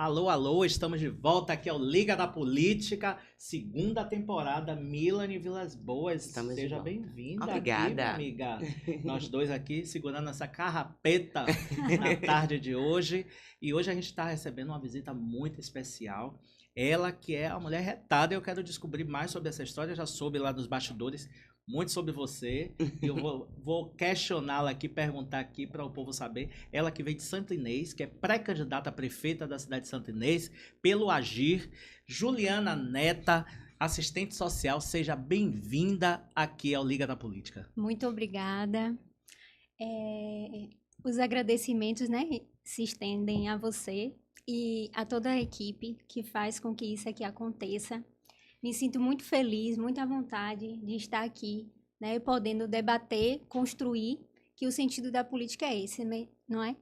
Alô, alô, estamos de volta aqui ao Liga da Política, segunda temporada, Milane Vilas Boas. Estamos Seja bem-vinda aqui, Obrigada. minha amiga. Nós dois aqui segurando essa carrapeta na tarde de hoje. E hoje a gente está recebendo uma visita muito especial. Ela que é a mulher retada. Eu quero descobrir mais sobre essa história. Eu já soube lá dos bastidores muito sobre você. E eu vou questioná-la aqui, perguntar aqui para o povo saber. Ela que veio de Santo Inês, que é pré-candidata a prefeita da cidade de Santo Inês, pelo Agir. Juliana Neta, assistente social, seja bem-vinda aqui ao Liga da Política. Muito obrigada. Os agradecimentos, né, se estendem a você e a toda a equipe que faz com que isso aqui aconteça. Me sinto muito feliz, muito à vontade de estar aqui, né, podendo debater, construir, que o sentido da política é esse, né, não é?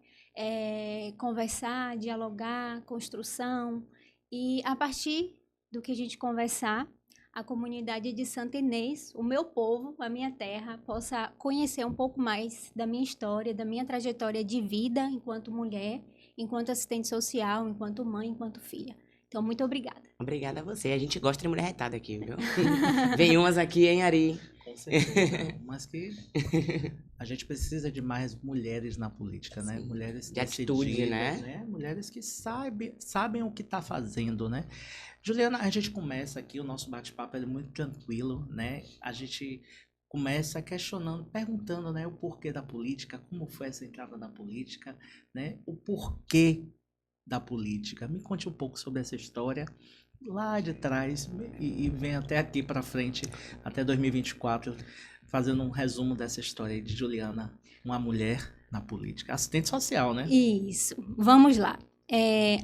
Conversar, dialogar, construção, e a partir do que a gente conversar, a comunidade de Santo Inês, o meu povo, a minha terra, possa conhecer um pouco mais da minha história, da minha trajetória de vida enquanto mulher, enquanto assistente social, enquanto mãe, enquanto filha. Então, muito obrigada. Obrigada a você. A gente gosta de mulher retada aqui, viu? Vem umas aqui, hein, Ari? Com certeza. Mas que a gente precisa de mais mulheres na política, né? Sim. Mulheres De atitude, decididas, né? Mulheres que sabem o que está fazendo, né? Juliana, a gente começa aqui, o nosso bate-papo é muito tranquilo, né? A gente começa questionando, perguntando, né, o porquê da política, como foi essa entrada na política, né? O porquê da política. Me conte um pouco sobre essa história lá de trás e vem até aqui para frente, até 2024, fazendo um resumo dessa história aí de Juliana, uma mulher na política, assistente social, né? Isso. Vamos lá.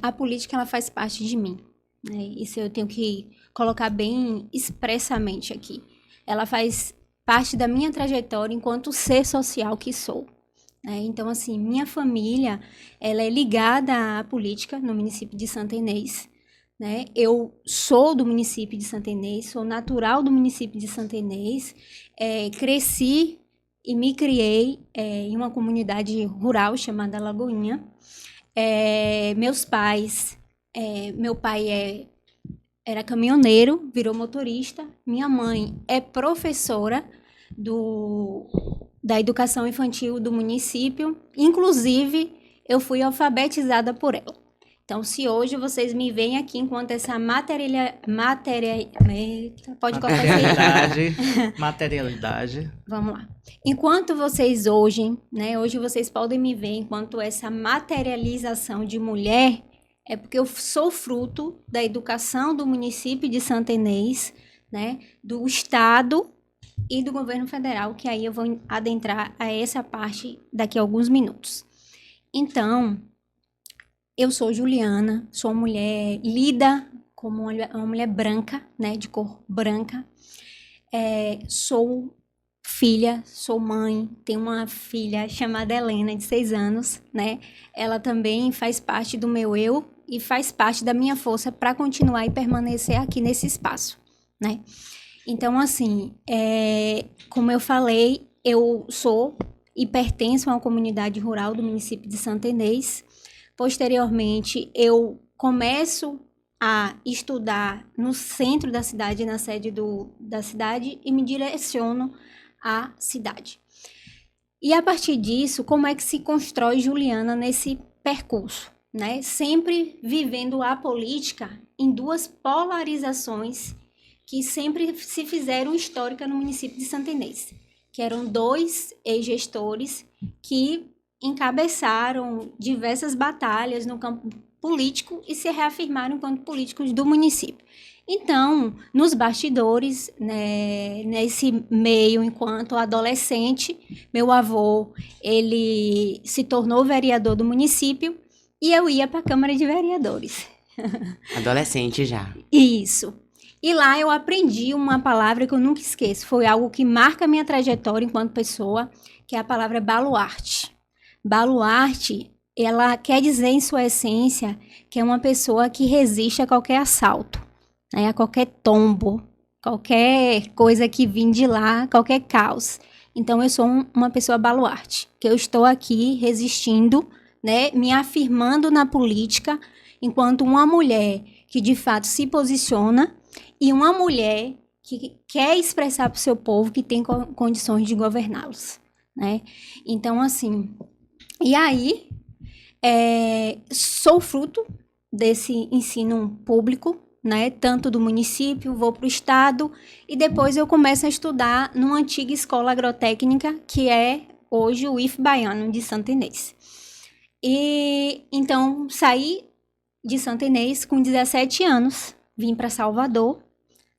A política, ela faz parte de mim, né? Isso eu tenho que colocar bem expressamente aqui. Ela faz parte da minha trajetória enquanto ser social que sou. Então, assim, minha família, ela é ligada à política no município de Santo Inês, né? Eu sou do município de Santo Inês, sou natural do município de Santo Inês, cresci e me criei em uma comunidade rural chamada Lagoinha. Meus pais, meu pai era caminhoneiro, virou motorista, minha mãe é professora da educação infantil do município, inclusive eu fui alfabetizada por ela. Então, se hoje vocês me veem aqui enquanto essa materialidade. Vamos lá. Enquanto vocês hoje vocês podem me ver enquanto essa materialização de mulher, é porque eu sou fruto da educação do município de Santo Inês, né, do estado e do governo federal, que aí eu vou adentrar a essa parte daqui a alguns minutos. Então, eu sou Juliana, sou uma mulher lida como uma mulher branca, né, de cor branca. Sou filha, sou mãe, tenho uma filha chamada Helena, de 6 anos, né? Ela também faz parte do meu eu e faz parte da minha força para continuar e permanecer aqui nesse espaço, né? Então, assim, como eu falei, eu sou e pertenço a uma comunidade rural do município de Santo Inês. Posteriormente, eu começo a estudar no centro da cidade, na sede da cidade, e me direciono à cidade. E a partir disso, como é que se constrói Juliana nesse percurso, né? Sempre vivendo a política em duas polarizações que sempre se fizeram histórica no município de Santo Inês, que eram 2 ex-gestores que encabeçaram diversas batalhas no campo político e se reafirmaram enquanto políticos do município. Então, nos bastidores, né, nesse meio, enquanto adolescente, meu avô, ele se tornou vereador do município e eu ia para a Câmara de Vereadores. Adolescente já. Isso. E lá eu aprendi uma palavra que eu nunca esqueço. Foi algo que marca a minha trajetória enquanto pessoa, que é a palavra baluarte. Baluarte, ela quer dizer em sua essência que é uma pessoa que resiste a qualquer assalto, né? A qualquer tombo, qualquer coisa que vem de lá, qualquer caos. Então, eu sou uma pessoa baluarte, que eu estou aqui resistindo, né? Me afirmando na política enquanto uma mulher que de fato se posiciona e uma mulher que quer expressar para o seu povo que tem condições de governá-los, né? Então, assim, e aí, sou fruto desse ensino público, né? Tanto do município, vou para o estado e depois eu começo a estudar numa antiga escola agrotécnica que é hoje o IF Baiano de Santa Inês. E então saí de Santa Inês com 17 anos, vim para Salvador,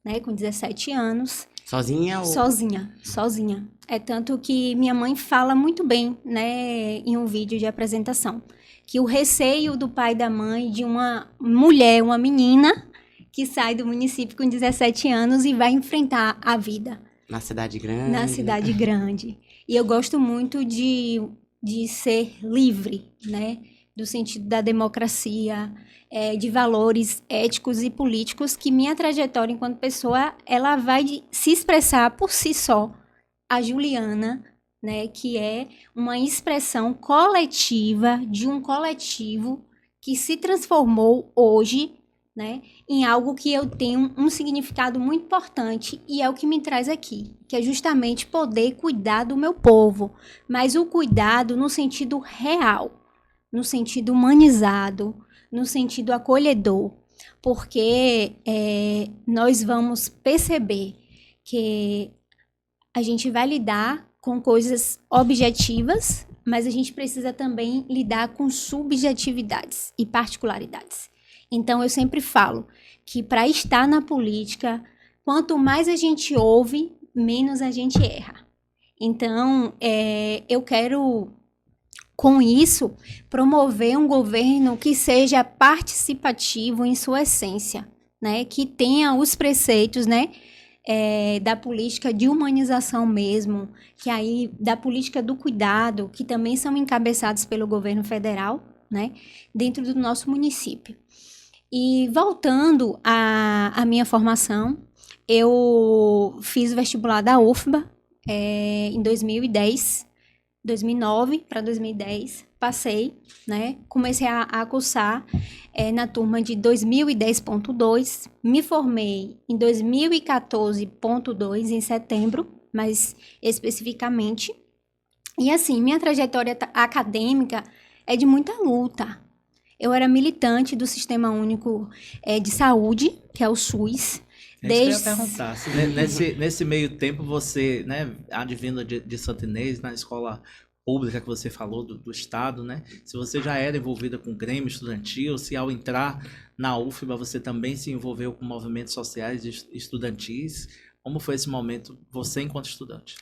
né? Com 17 anos. Sozinha ou... Sozinha. É tanto que minha mãe fala muito bem, né, em um vídeo de apresentação, que o receio do pai e da mãe de uma mulher, uma menina, que sai do município com 17 anos e vai enfrentar a vida. Na cidade grande. Na cidade grande. E eu gosto muito de ser livre, né? Do sentido da democracia, de valores éticos e políticos, que minha trajetória enquanto pessoa, ela vai se expressar por si só. A Juliana, né? Que é uma expressão coletiva de um coletivo que se transformou hoje, né, em algo que eu tenho um significado muito importante e é o que me traz aqui, que é justamente poder cuidar do meu povo, mas o cuidado no sentido real, no sentido humanizado, no sentido acolhedor, porque nós vamos perceber que a gente vai lidar com coisas objetivas, mas a gente precisa também lidar com subjetividades e particularidades. Então, eu sempre falo que para estar na política, quanto mais a gente ouve, menos a gente erra. Então, eu quero, com isso, promover um governo que seja participativo em sua essência, né? Que tenha os preceitos, né? Da política de humanização mesmo, que aí da política do cuidado, que também são encabeçados pelo governo federal, né? Dentro do nosso município. E voltando à minha formação, eu fiz o vestibular da UFBA em 2009 para 2010, passei, né? Comecei a cursar na turma de 2010.2, me formei em 2014.2, em setembro, mais especificamente. E assim, minha trajetória acadêmica é de muita luta. Eu era militante do Sistema Único de Saúde, que é o SUS. Isso que eu ia perguntar. Nesse meio tempo, você, né, advindo de Santa Inês, na escola pública que você falou, do Estado, né? Se você já era envolvida com o Grêmio Estudantil, se ao entrar na UFBA você também se envolveu com movimentos sociais e estudantis, como foi esse momento, você enquanto estudante?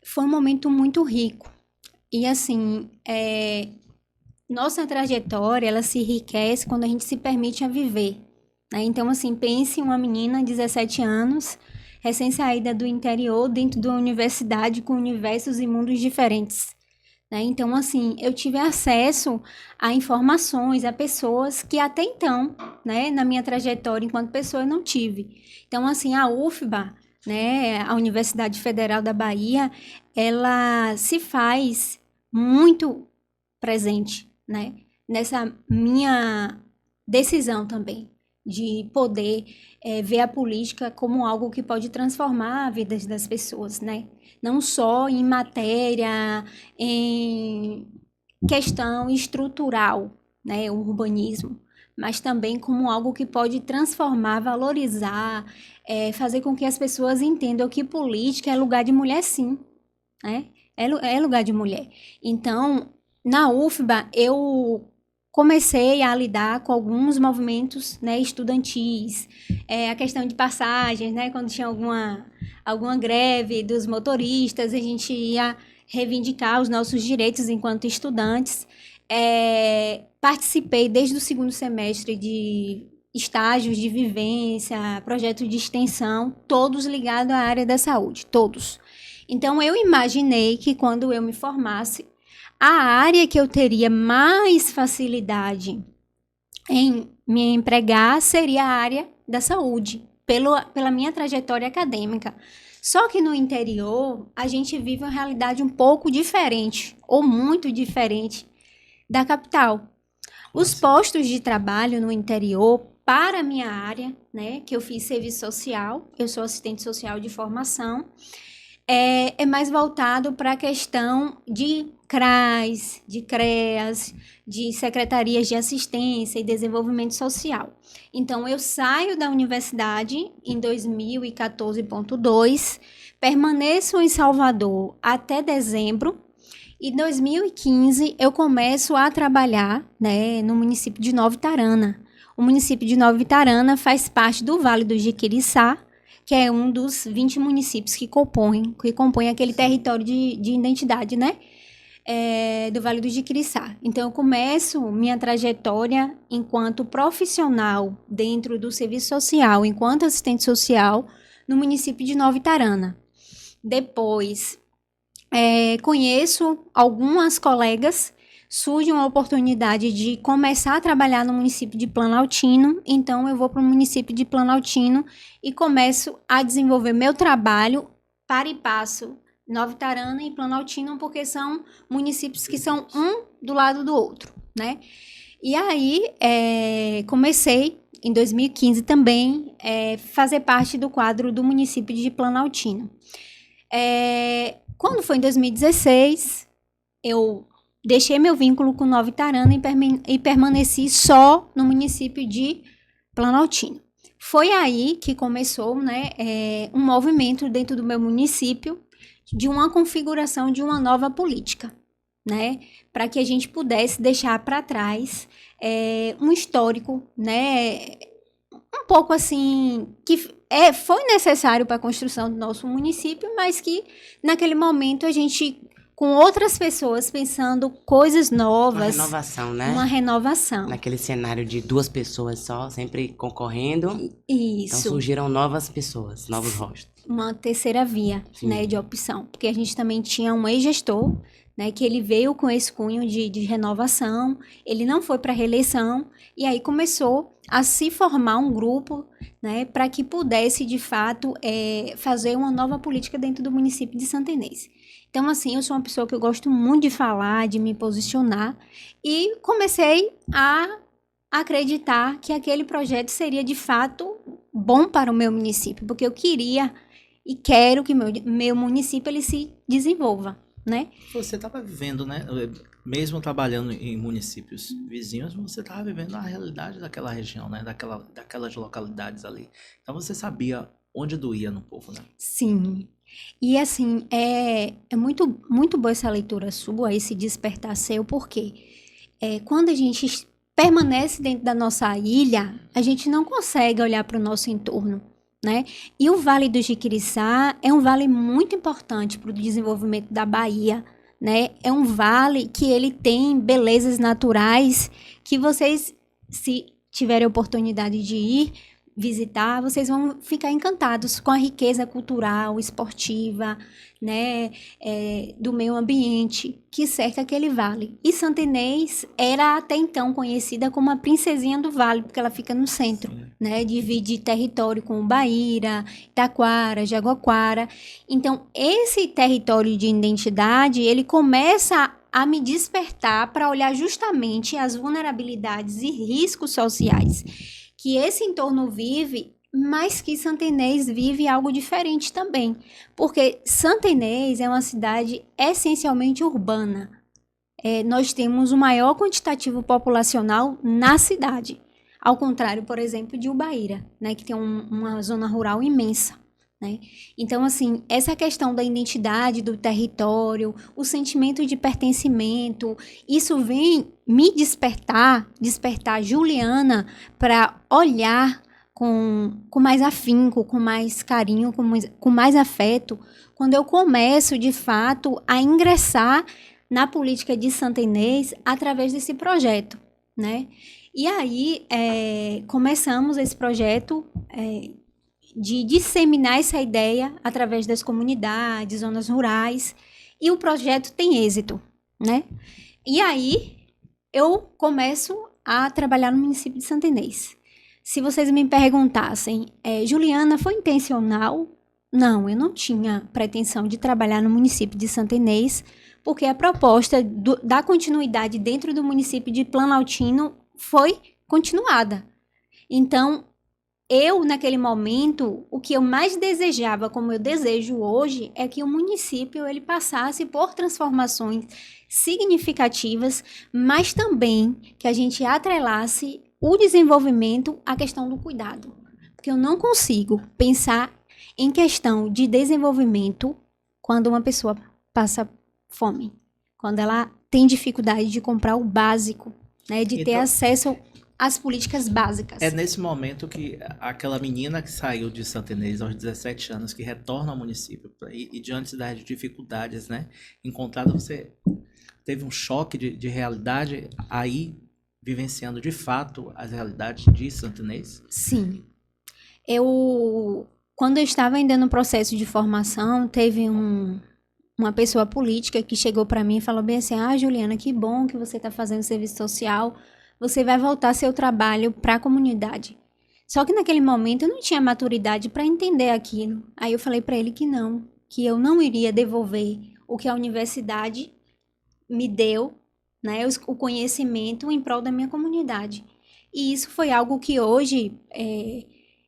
Foi um momento muito rico. E assim, nossa trajetória, ela se enriquece quando a gente se permite a viver, né? Então, assim, pense uma menina de 17 anos, recém-saída do interior, dentro de uma universidade com universos e mundos diferentes, né? Então, assim, eu tive acesso a informações, a pessoas que até então, né, na minha trajetória enquanto pessoa, eu não tive. Então, assim, a UFBA, né, a Universidade Federal da Bahia, ela se faz muito presente, né, nessa minha decisão também de poder ver a política como algo que pode transformar a vida das pessoas, né? Não só em matéria, em questão estrutural, né, o urbanismo, mas também como algo que pode transformar, valorizar, fazer com que as pessoas entendam que política é lugar de mulher, sim, né? É lugar de mulher. Então, na UFBA, eu comecei a lidar com alguns movimentos, né, estudantis, a questão de passagens, né, quando tinha alguma greve dos motoristas, a gente ia reivindicar os nossos direitos enquanto estudantes. Participei desde o segundo semestre de estágios de vivência, projetos de extensão, todos ligados à área da saúde, todos. Então, eu imaginei que quando eu me formasse, a área que eu teria mais facilidade em me empregar seria a área da saúde, pela minha trajetória acadêmica. Só que no interior, a gente vive uma realidade um pouco diferente, ou muito diferente, da capital. Os Nossa. postos de trabalho no interior, para a minha área, né, que eu fiz serviço social, eu sou assistente social de formação, é mais voltado para a questão de CRAS, de CREAS, de secretarias de assistência e desenvolvimento social. Então, eu saio da universidade em 2014.2, permaneço em Salvador até dezembro, e em 2015 eu começo a trabalhar, né, no município de Nova Itarana. O município de Nova Itarana faz parte do Vale do Jiquiriçá, que é um dos 20 municípios que compõem aquele território de identidade, né? Do Vale do Jiquiriçá. Então, eu começo minha trajetória enquanto profissional dentro do serviço social, enquanto assistente social, no município de Nova Itarana. Depois, conheço algumas colegas, surge uma oportunidade de começar a trabalhar no município de Planaltino, então eu vou para o município de Planaltino e começo a desenvolver meu trabalho para e passo Nova Itarana e Planaltino, porque são municípios que são um do lado do outro, né? E aí, comecei em 2015 também fazer parte do quadro do município de Planaltino. Quando foi em 2016, eu deixei meu vínculo com Nova Itarana e permaneci só no município de Planaltino. Foi aí que começou, né, um movimento dentro do meu município de uma configuração de uma nova política, né, para que a gente pudesse deixar para trás um histórico, né, um pouco assim, que foi necessário para a construção do nosso município, mas que naquele momento a gente, com outras pessoas pensando coisas novas. Uma renovação, né? Uma renovação. Naquele cenário de duas pessoas só, sempre concorrendo. Isso. Então surgiram novas pessoas, novos rostos. Uma terceira via, né, de opção. Porque a gente também tinha um ex-gestor, né, que ele veio com esse cunho de renovação, ele não foi para reeleição, e aí começou a se formar um grupo, né, para que pudesse, de fato, fazer uma nova política dentro do município de Santa Inês. Então, assim, eu sou uma pessoa que eu gosto muito de falar, de me posicionar, e comecei a acreditar que aquele projeto seria, de fato, bom para o meu município, porque eu queria e quero que meu município ele se desenvolva, né? Você estava vivendo, né? Mesmo trabalhando em municípios vizinhos, você estava vivendo a realidade daquela região, né? Daquelas localidades ali. Então você sabia onde doía no povo, né? Sim. E assim, é muito, muito boa essa leitura sua, esse despertar seu, porque quando a gente permanece dentro da nossa ilha, a gente não consegue olhar para o nosso entorno, né? E o Vale do Jiquiriçá é um vale muito importante para o desenvolvimento da Bahia, né? É um vale que ele tem belezas naturais que vocês, se tiverem oportunidade de ir visitar, vocês vão ficar encantados com a riqueza cultural, esportiva, né, do meio ambiente que cerca aquele vale. E Santa Inês era até então conhecida como a princesinha do vale, porque ela fica no centro, né, divide território com Baíra, Taquara, Jaguaquara. Então, esse território de identidade, ele começa a me despertar para olhar justamente as vulnerabilidades e riscos sociais que esse entorno vive, mas que Santa Inês vive algo diferente também. Porque Santa Inês é uma cidade essencialmente urbana. Nós temos o maior quantitativo populacional na cidade. Ao contrário, por exemplo, de Ubaíra, né, que tem uma zona rural imensa, né? Então, assim, essa questão da identidade do território, o sentimento de pertencimento, isso vem me despertar Juliana para olhar com mais afinco, com mais carinho, com mais afeto, quando eu começo, de fato, a ingressar na política de Santa Inês através desse projeto, né? E aí, começamos esse projeto de disseminar essa ideia através das comunidades, zonas rurais, e o projeto tem êxito, né? E aí, eu começo a trabalhar no município de Santa Inês. Se vocês me perguntassem, Juliana, foi intencional? Não, eu não tinha pretensão de trabalhar no município de Santa Inês, porque a proposta da continuidade dentro do município de Planaltino foi continuada. Então, eu, naquele momento, o que eu mais desejava, como eu desejo hoje, é que o município ele passasse por transformações significativas, mas também que a gente atrelasse o desenvolvimento à questão do cuidado. Porque eu não consigo pensar em questão de desenvolvimento quando uma pessoa passa fome, quando ela tem dificuldade de comprar o básico, né, de ter acesso às políticas básicas. É nesse momento que aquela menina que saiu de Santa Inês aos 17 anos, que retorna ao município, e diante das dificuldades, né, encontrada, você teve um choque de realidade aí, vivenciando de fato as realidades de Santa Inês? Sim. Quando eu estava ainda no processo de formação, teve uma pessoa política que chegou para mim e falou bem assim: Juliana, que bom que você está fazendo serviço social, você vai voltar seu trabalho para a comunidade. Só que naquele momento eu não tinha maturidade para entender aquilo. Aí eu falei para ele que eu não iria devolver o que a universidade me deu, né, o conhecimento em prol da minha comunidade. E isso foi algo que hoje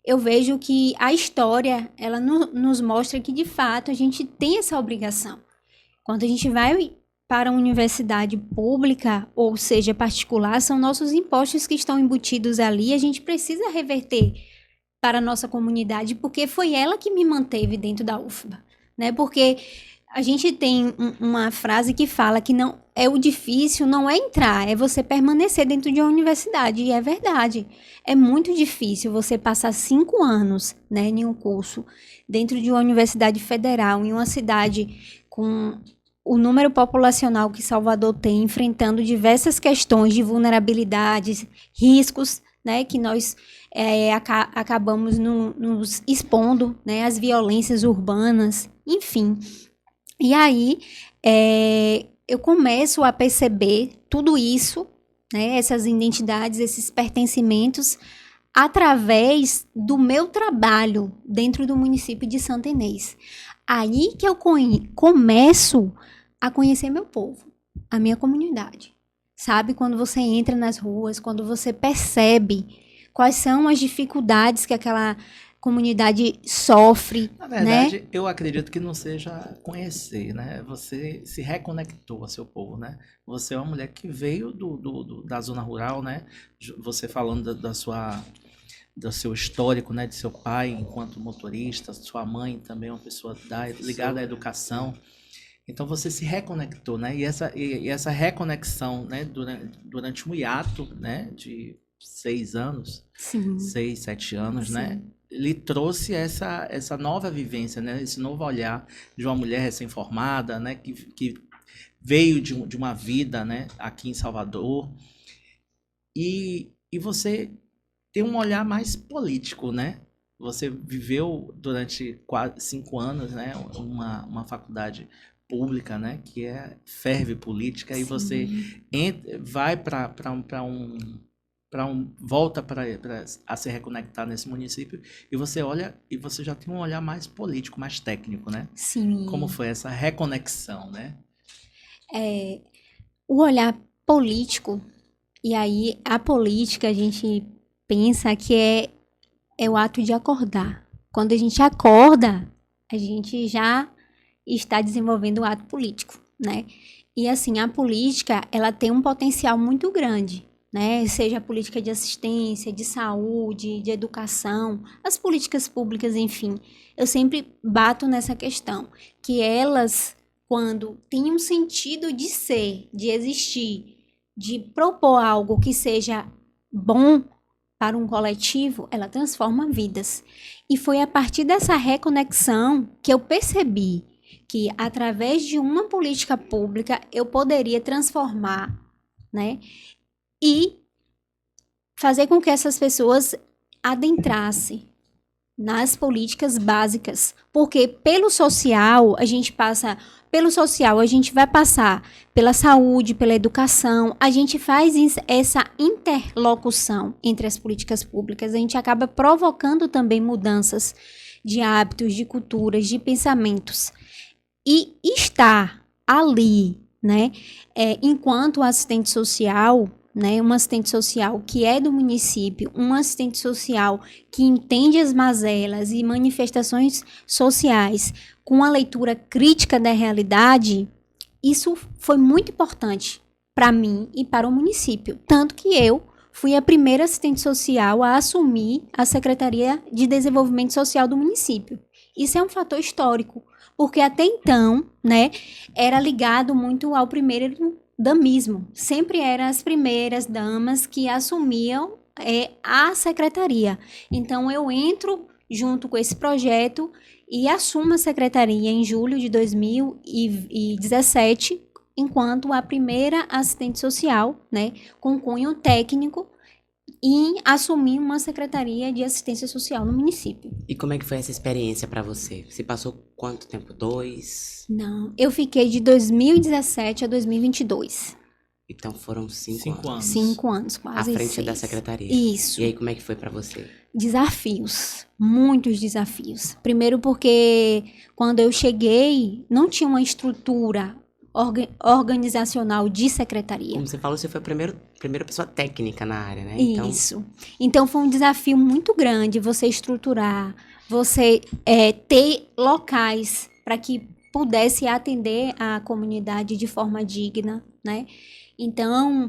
eu vejo que a história, ela nos mostra que, de fato, a gente tem essa obrigação. Quando a gente vai para uma universidade pública, ou seja, particular, são nossos impostos que estão embutidos ali, a gente precisa reverter para a nossa comunidade, porque foi ela que me manteve dentro da UFBA, né? Porque a gente tem uma frase que fala que não é o difícil, não é entrar, é você permanecer dentro de uma universidade, e é verdade. É muito difícil você passar 5 anos, né, em um curso dentro de uma universidade federal, em uma cidade com o número populacional que Salvador tem, enfrentando diversas questões de vulnerabilidades, riscos, né, que nós acabamos nos expondo, né, às violências urbanas, enfim. E aí, eu começo a perceber tudo isso, né, essas identidades, esses pertencimentos, através do meu trabalho dentro do município de Santa Inês. Aí que eu começo a conhecer meu povo, a minha comunidade. Sabe, quando você entra nas ruas, quando você percebe quais são as dificuldades que aquela comunidade sofre. Na verdade, né? Eu acredito que não seja conhecer, né? Você se reconectou ao seu povo, né? Você é uma mulher que veio da zona rural, né? Você falando do seu histórico, né? De seu pai enquanto motorista, sua mãe também é uma pessoa ligada à educação. Então você se reconectou, né? E essa reconexão, né? Durante um hiato, né? De 6 anos, Sim. 6, 7 anos, Sim. né? Ele trouxe essa nova vivência, né? Esse novo olhar de uma mulher recém-formada, né? Que veio de uma vida, né? Aqui em Salvador. E você tem um olhar mais político, né? Você viveu durante 5 anos, né? Uma faculdade pública, né? Que ferve política. Sim. E você vai volta a se reconectar nesse município, e você olha e você já tem um olhar mais político, mais técnico, né? Sim. Como foi essa reconexão, né? O olhar político, e aí a política a gente pensa que é o ato de acordar. Quando a gente acorda, a gente já está desenvolvendo o ato político, né? E assim, a política, ela tem um potencial muito grande, né? Seja a política de assistência, de saúde, de educação, as políticas públicas, enfim. Eu sempre bato nessa questão, que elas, quando têm um sentido de ser, de existir, de propor algo que seja bom para um coletivo, ela transforma vidas. E foi a partir dessa reconexão que eu percebi que, através de uma política pública, eu poderia transformar, né? E fazer com que essas pessoas adentrassem nas políticas básicas. Porque pelo social, a gente vai passar pela saúde, pela educação, a gente faz essa interlocução entre as políticas públicas, a gente acaba provocando também mudanças de hábitos, de culturas, de pensamentos. E estar ali, né, enquanto assistente social, né, uma assistente social que é do município, uma assistente social que entende as mazelas e manifestações sociais com a leitura crítica da realidade, isso foi muito importante para mim e para o município. Tanto que eu fui a primeira assistente social a assumir a Secretaria de Desenvolvimento Social do município. Isso é um fator histórico, porque até então, né, era ligado muito ao primeiro damismo. Sempre eram as primeiras damas que assumiam a secretaria. Então, eu entro junto com esse projeto e assumo a secretaria em julho de 2017, enquanto a primeira assistente social, né, com cunho técnico, em assumir uma secretaria de assistência social no município. E como é que foi essa experiência pra você? Você passou quanto tempo? 2? Não, eu fiquei de 2017 a 2022. Então foram 5 5 anos. 5 anos, À quase frente 6. da secretaria. Isso. E aí, como é que foi pra você? Desafios, muitos desafios. Primeiro porque quando eu cheguei, não tinha uma estrutura organizacional de secretaria. Como você falou, você foi a primeira pessoa técnica na área, né? Isso. Então foi um desafio muito grande você estruturar, você ter locais para que pudesse atender a comunidade de forma digna, né? Então,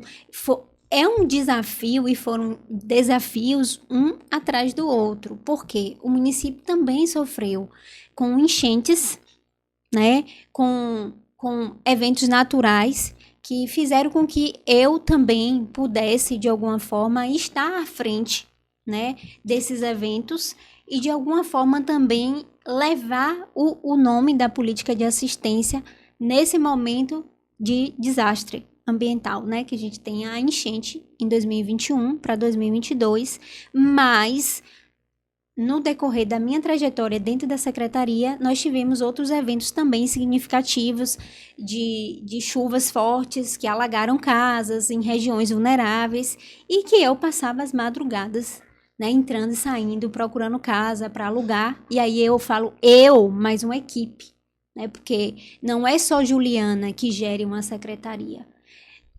é um desafio e foram desafios um atrás do outro, porque o município também sofreu com enchentes, né? Com eventos naturais que fizeram com que eu também pudesse, de alguma forma, estar à frente, né, desses eventos e, de alguma forma, também levar o nome da política de assistência nesse momento de desastre ambiental, né, que a gente tem a enchente em 2021 para 2022, mas no decorrer da minha trajetória dentro da secretaria, nós tivemos outros eventos também significativos de chuvas fortes que alagaram casas em regiões vulneráveis e que eu passava as madrugadas, né, entrando e saindo, procurando casa para alugar. E aí eu falo mais uma equipe, né, porque não é só Juliana que gere uma secretaria.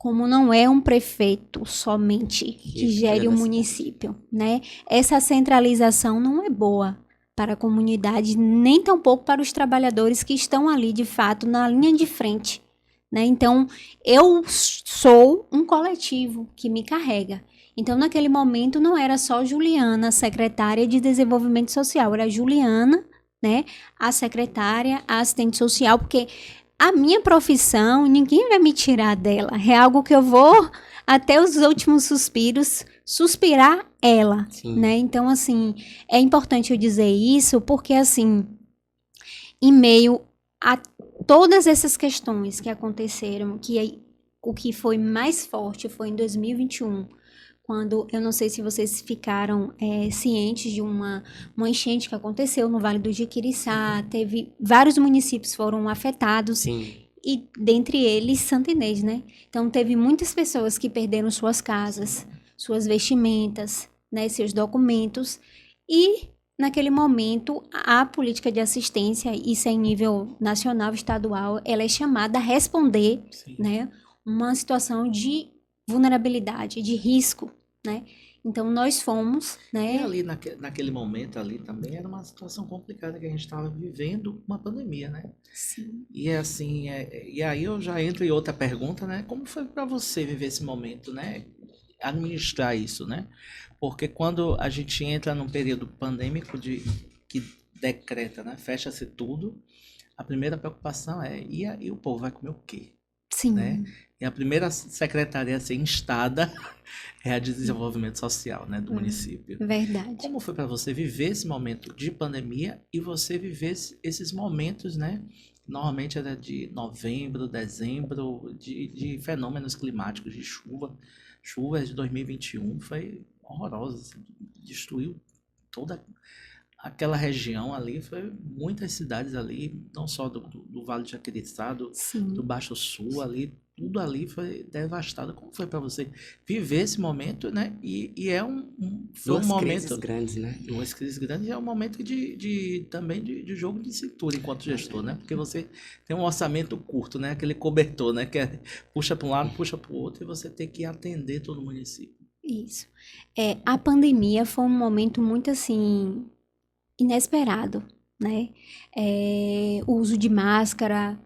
Como não é um prefeito somente que gere o município, né? Essa centralização não é boa para a comunidade, nem tampouco para os trabalhadores que estão ali, de fato, na linha de frente, né? Então, eu sou um coletivo que me carrega. Então, naquele momento, não era só Juliana, secretária de Desenvolvimento Social, era Juliana, né? A secretária, a assistente social, porque a minha profissão, ninguém vai me tirar dela. É algo que eu vou, até os últimos suspiros, suspirar ela, né? Então, assim, é importante eu dizer isso, porque, assim, em meio a todas essas questões que aconteceram, o que foi mais forte foi em 2021, quando, eu não sei se vocês ficaram cientes de uma enchente que aconteceu no Vale do Jiquiriçá, teve vários municípios foram afetados, Sim. E dentre eles Santa Inês, né? Então teve muitas pessoas que perderam suas casas, suas vestimentas, né, seus documentos, e naquele momento a política de assistência, isso é em nível nacional, estadual, ela é chamada a responder, né, uma situação de vulnerabilidade, de risco, né? Então, nós fomos, né? E ali, naquele momento ali também, era uma situação complicada que a gente estava vivendo uma pandemia, né? Sim. E assim, e aí eu já entro em outra pergunta, né? Como foi para você viver esse momento, né? Administrar isso, né? Porque quando a gente entra num período pandêmico que decreta, né? Fecha-se tudo, a primeira preocupação e o povo vai comer o quê? Sim. Né? E a primeira secretaria a ser instada é a de desenvolvimento social, né, do município. Verdade. Como foi para você viver esse momento de pandemia e você viver esses momentos, né? Normalmente era de novembro, dezembro, de fenômenos climáticos, de chuvas de 2021, foi horroroso, destruiu toda aquela região ali, foi muitas cidades ali, não só do Vale do Jaquiriçá, do Baixo Sul ali, tudo ali foi devastado. Como foi para você viver esse momento, né? E é foi Duas um momento... crises grandes, né? Duas crises grandes e é um momento também de jogo de cintura enquanto gestor, né? Porque você tem um orçamento curto, né? Aquele cobertor, né? Que puxa para um lado, puxa para o outro e você tem que atender todo o município. Isso. A pandemia foi um momento muito, assim, inesperado, né? O uso de máscara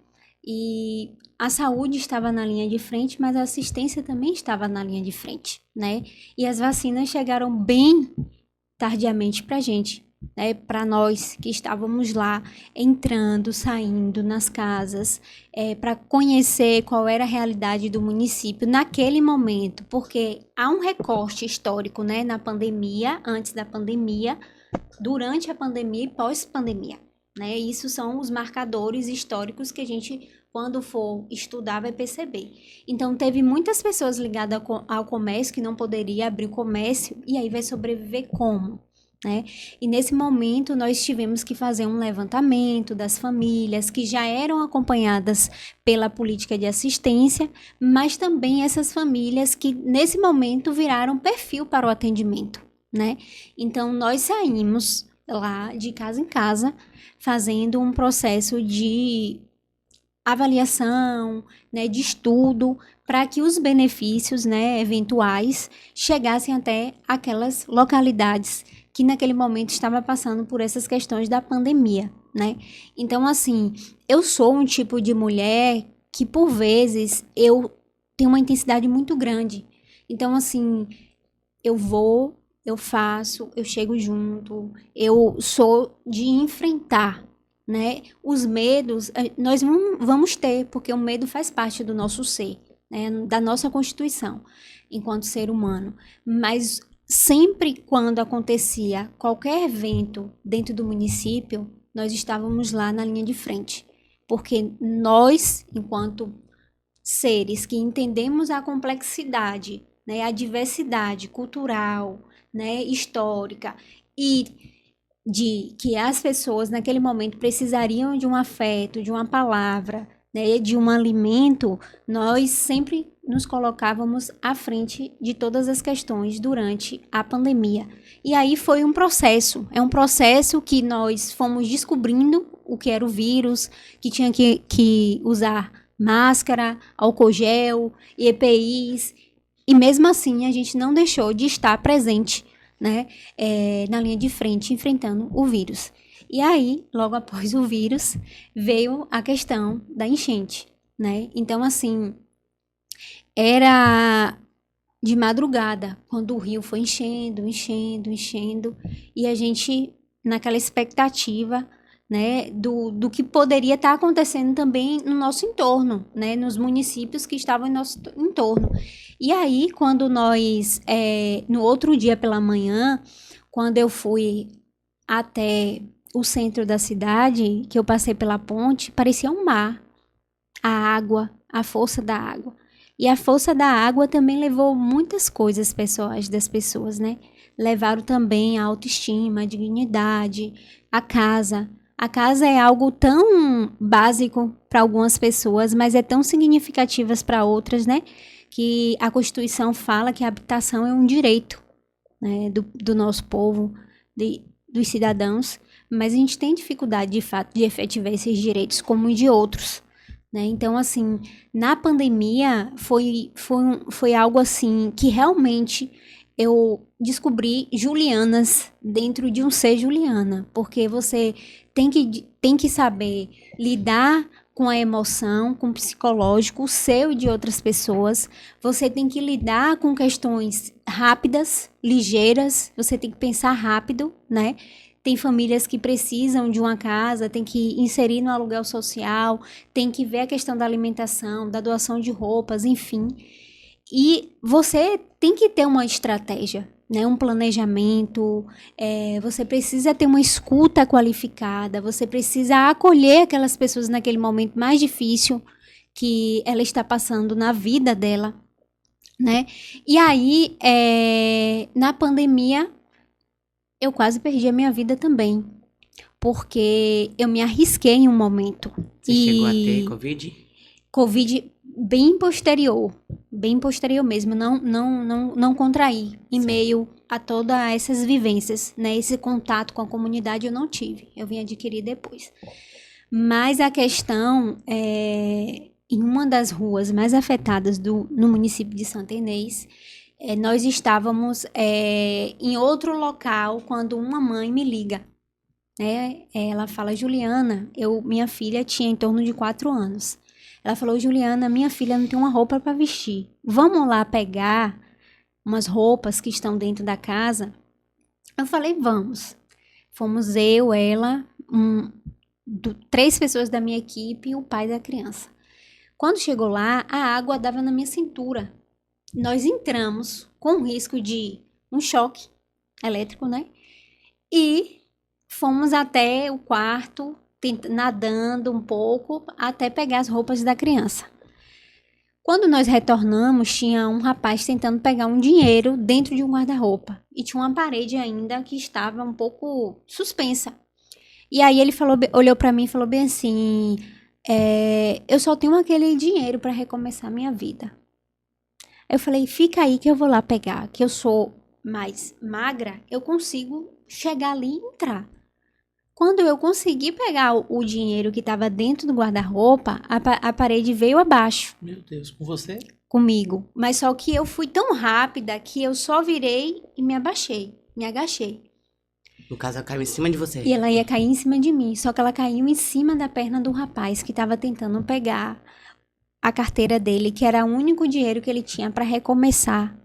e a saúde estava na linha de frente, mas a assistência também estava na linha de frente, né? E as vacinas chegaram bem tardiamente para a gente, né? Para nós que estávamos lá entrando, saindo nas casas, para conhecer qual era a realidade do município naquele momento, porque há um recorte histórico, né? Na pandemia, antes da pandemia, durante a pandemia e pós-pandemia, né? Isso são os marcadores históricos que a gente, quando for estudar, vai perceber. Então, teve muitas pessoas ligadas ao comércio que não poderia abrir o comércio e aí vai sobreviver como, né? E nesse momento, nós tivemos que fazer um levantamento das famílias que já eram acompanhadas pela política de assistência, mas também essas famílias que, nesse momento, viraram perfil para o atendimento, né? Então, nós saímos lá de casa em casa, fazendo um processo de avaliação, né, de estudo, para que os benefícios, né, eventuais chegassem até aquelas localidades que naquele momento estava passando por essas questões da pandemia, né? Então, assim, eu sou um tipo de mulher que, por vezes, eu tenho uma intensidade muito grande. Então, assim, eu vou, eu faço, eu chego junto, eu sou de enfrentar, né? Os medos, nós vamos ter, porque o medo faz parte do nosso ser, né? Da nossa constituição, enquanto ser humano. Mas sempre quando acontecia qualquer evento dentro do município, nós estávamos lá na linha de frente. Porque nós, enquanto seres que entendemos a complexidade, né, a diversidade cultural, né, histórica, e de que as pessoas naquele momento precisariam de um afeto, de uma palavra, né, de um alimento, nós sempre nos colocávamos à frente de todas as questões durante a pandemia. E aí foi um processo, é um processo que nós fomos descobrindo o que era o vírus, que tinha que usar máscara, álcool gel, EPIs, e mesmo assim a gente não deixou de estar presente, né, na linha de frente, enfrentando o vírus. E aí, logo após o vírus, veio a questão da enchente, né? Então, assim, era de madrugada, quando o rio foi enchendo, e a gente, naquela expectativa, né, do que poderia estar acontecendo também no nosso entorno, né, nos municípios que estavam em nosso entorno. E aí, quando nós, no outro dia pela manhã, quando eu fui até o centro da cidade, que eu passei pela ponte, parecia um mar. A água, a força da água. E a força da água também levou muitas coisas pessoais das pessoas, né? Levaram também a autoestima, a dignidade, a casa. A casa é algo tão básico para algumas pessoas, mas é tão significativo para outras, né? Que a Constituição fala que a habitação é um direito, né, do nosso povo, dos cidadãos, mas a gente tem dificuldade, de fato, de efetivar esses direitos como de outros, né? Então, assim, na pandemia foi algo assim que realmente eu descobri Julianas dentro de um ser Juliana, porque você tem que saber lidar com a emoção, com o psicológico, o seu e de outras pessoas. Você tem que lidar com questões rápidas, ligeiras, você tem que pensar rápido, né? Tem famílias que precisam de uma casa, tem que inserir no aluguel social, tem que ver a questão da alimentação, da doação de roupas, enfim. E você tem que ter uma estratégia, né? Um planejamento, você precisa ter uma escuta qualificada, você precisa acolher aquelas pessoas naquele momento mais difícil que ela está passando na vida dela, né? E aí, na pandemia, eu quase perdi a minha vida também, porque eu me arrisquei em um momento. Você chegou a ter Covid? Covid bem posterior mesmo, não contraí em meio a todas essas vivências, né? Esse contato com a comunidade eu não tive, eu vim adquirir depois. Mas a questão é, em uma das ruas mais afetadas no município de Santa Inês, nós estávamos em outro local quando uma mãe me liga. Ela fala, Juliana, minha filha tinha em torno de 4 anos. Ela falou, Juliana, minha filha não tem uma roupa para vestir. Vamos lá pegar umas roupas que estão dentro da casa? Eu falei, vamos. Fomos eu, ela, 3 pessoas da minha equipe e o pai da criança. Quando chegou lá, a água dava na minha cintura. Nós entramos com risco de um choque elétrico, né? E fomos até o quarto, nadando um pouco, até pegar as roupas da criança. Quando nós retornamos, tinha um rapaz tentando pegar um dinheiro dentro de um guarda-roupa. E tinha uma parede ainda que estava um pouco suspensa. E aí ele olhou para mim e falou bem assim, eu só tenho aquele dinheiro para recomeçar minha vida. Eu falei, fica aí que eu vou lá pegar, que eu sou mais magra, eu consigo chegar ali e entrar. Quando eu consegui pegar o dinheiro que estava dentro do guarda-roupa, a parede veio abaixo. Meu Deus, com você? Comigo. Mas só que eu fui tão rápida que eu só virei e me agachei. No caso, ela caiu em cima de você. E ela ia cair em cima de mim, só que ela caiu em cima da perna do rapaz que estava tentando pegar a carteira dele, que era o único dinheiro que ele tinha para recomeçar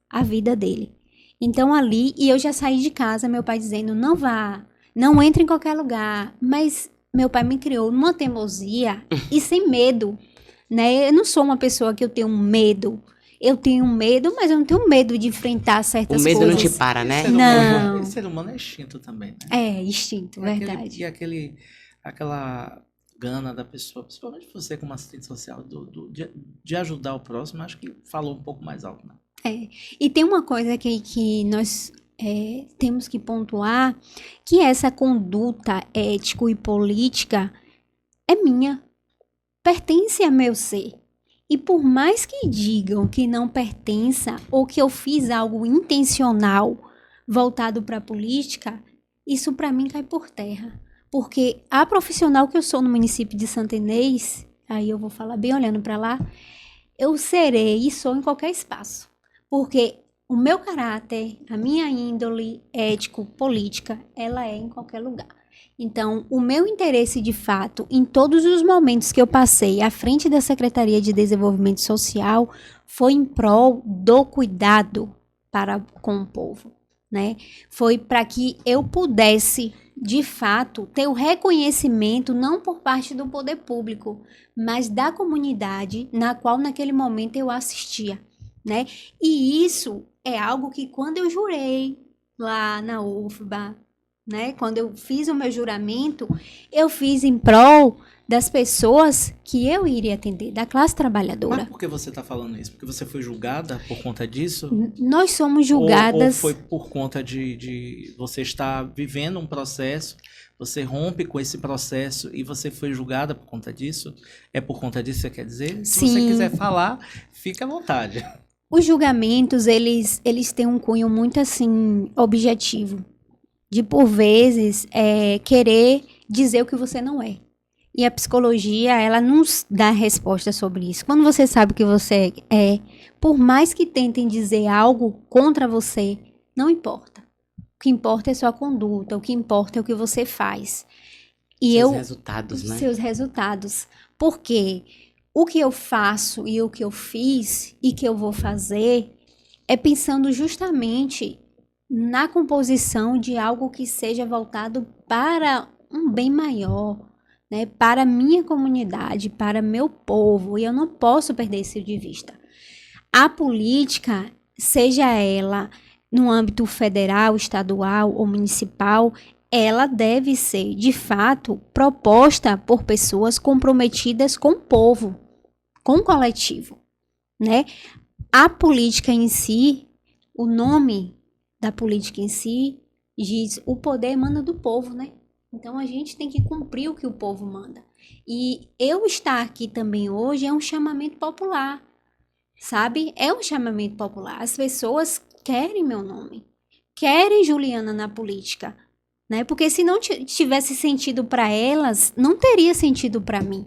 a vida dele. Então ali, e eu já saí de casa, meu pai dizendo, não vá, não entre em qualquer lugar. Mas meu pai me criou numa teimosia e sem medo, né? Eu não sou uma pessoa que eu tenho medo. Eu tenho medo, mas eu não tenho medo de enfrentar certas coisas. O medo não te para, né? Não. Ser humano é instinto também, né? É, instinto, verdade. Aquela gana da pessoa, principalmente você como assistente social, de ajudar o próximo, acho que falou um pouco mais alto, né? E tem uma coisa que nós temos que pontuar, que essa conduta ético e política é minha, pertence a meu ser. E por mais que digam que não pertença ou que eu fiz algo intencional voltado para a política, isso para mim cai por terra. Porque a profissional que eu sou no município de Santa Inês, aí eu vou falar bem olhando para lá, eu serei e sou em qualquer espaço. Porque o meu caráter, a minha índole ético-política, ela é em qualquer lugar. Então, o meu interesse de fato, em todos os momentos que eu passei à frente da Secretaria de Desenvolvimento Social, foi em prol do cuidado com o povo, né? Foi para que eu pudesse, de fato, ter o reconhecimento, não por parte do poder público, mas da comunidade na qual naquele momento eu assistia, né? E isso é algo que quando eu jurei lá na UFBA, né? Quando eu fiz o meu juramento, eu fiz em prol das pessoas que eu iria atender, da classe trabalhadora. Mas por que você está falando isso? Porque você foi julgada por conta disso? Nós somos julgadas... Ou foi por conta de você estar vivendo um processo, você rompe com esse processo e você foi julgada por conta disso? É por conta disso que você quer dizer? Se você quiser falar, fique à vontade. Os julgamentos, eles têm um cunho muito, assim, objetivo. De, por vezes, querer dizer o que você não é. E a psicologia, ela nos dá resposta sobre isso. Quando você sabe o que você é, por mais que tentem dizer algo contra você, não importa. O que importa é sua conduta, o que importa é o que você faz. E seus resultados, né? Seus resultados. Porque o que eu faço e o que eu fiz e que eu vou fazer é pensando justamente na composição de algo que seja voltado para um bem maior, né? Para a minha comunidade, para meu povo, e eu não posso perder isso de vista. A política, seja ela no âmbito federal, estadual ou municipal, ela deve ser, de fato, proposta por pessoas comprometidas com o povo, com o coletivo, né? A política em si, o nome da política em si, diz o poder emana do povo, né? Então a gente tem que cumprir o que o povo manda. E eu estar aqui também hoje é um chamamento popular, sabe? É um chamamento popular. As pessoas querem meu nome, querem Juliana na política, né? Porque se não tivesse sentido para elas, não teria sentido para mim,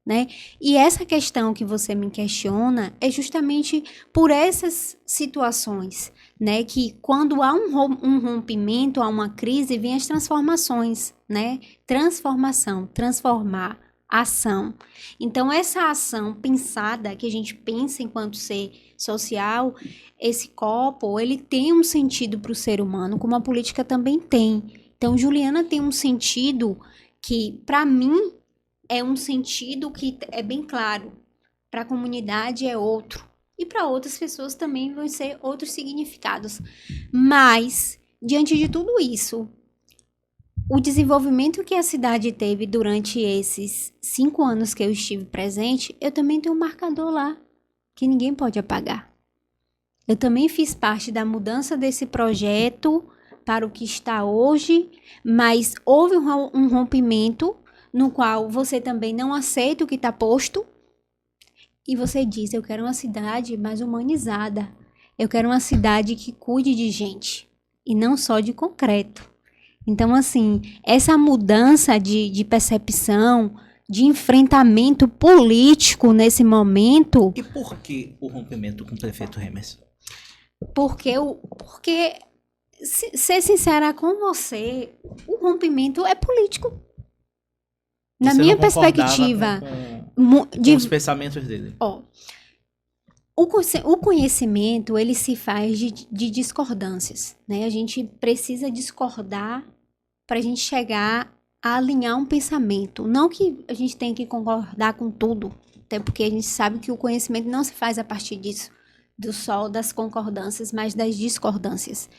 né? E essa questão que você me questiona é justamente por essas situações, né? Que quando há um rompimento, há uma crise, vem as transformações, né? Transformação, transformar, ação. Então, essa ação pensada, que a gente pensa enquanto ser social, esse copo, ele tem um sentido para o ser humano, como a política também tem. Então, Juliana tem um sentido que, para mim, é um sentido que é bem claro. Para a comunidade é outro. E para outras pessoas também vão ser outros significados. Mas, diante de tudo isso, o desenvolvimento que a cidade teve durante esses 5 anos que eu estive presente, eu também tenho um marcador lá, que ninguém pode apagar. Eu também fiz parte da mudança desse projeto para o que está hoje, mas houve um rompimento no qual você também não aceita o que está posto e você diz, eu quero uma cidade mais humanizada, eu quero uma cidade que cuide de gente e não só de concreto. Então, assim, essa mudança de percepção, de enfrentamento político nesse momento... E por que o rompimento com o prefeito Remes? Porque ser sincera com você, o rompimento é político. Na minha perspectiva... Com os pensamentos dele. Ó, o conhecimento, ele se faz de discordâncias, né? A gente precisa discordar para a gente chegar a alinhar um pensamento. Não que a gente tenha que concordar com tudo, até porque a gente sabe que o conhecimento não se faz a partir disso, das concordâncias, mas das discordâncias.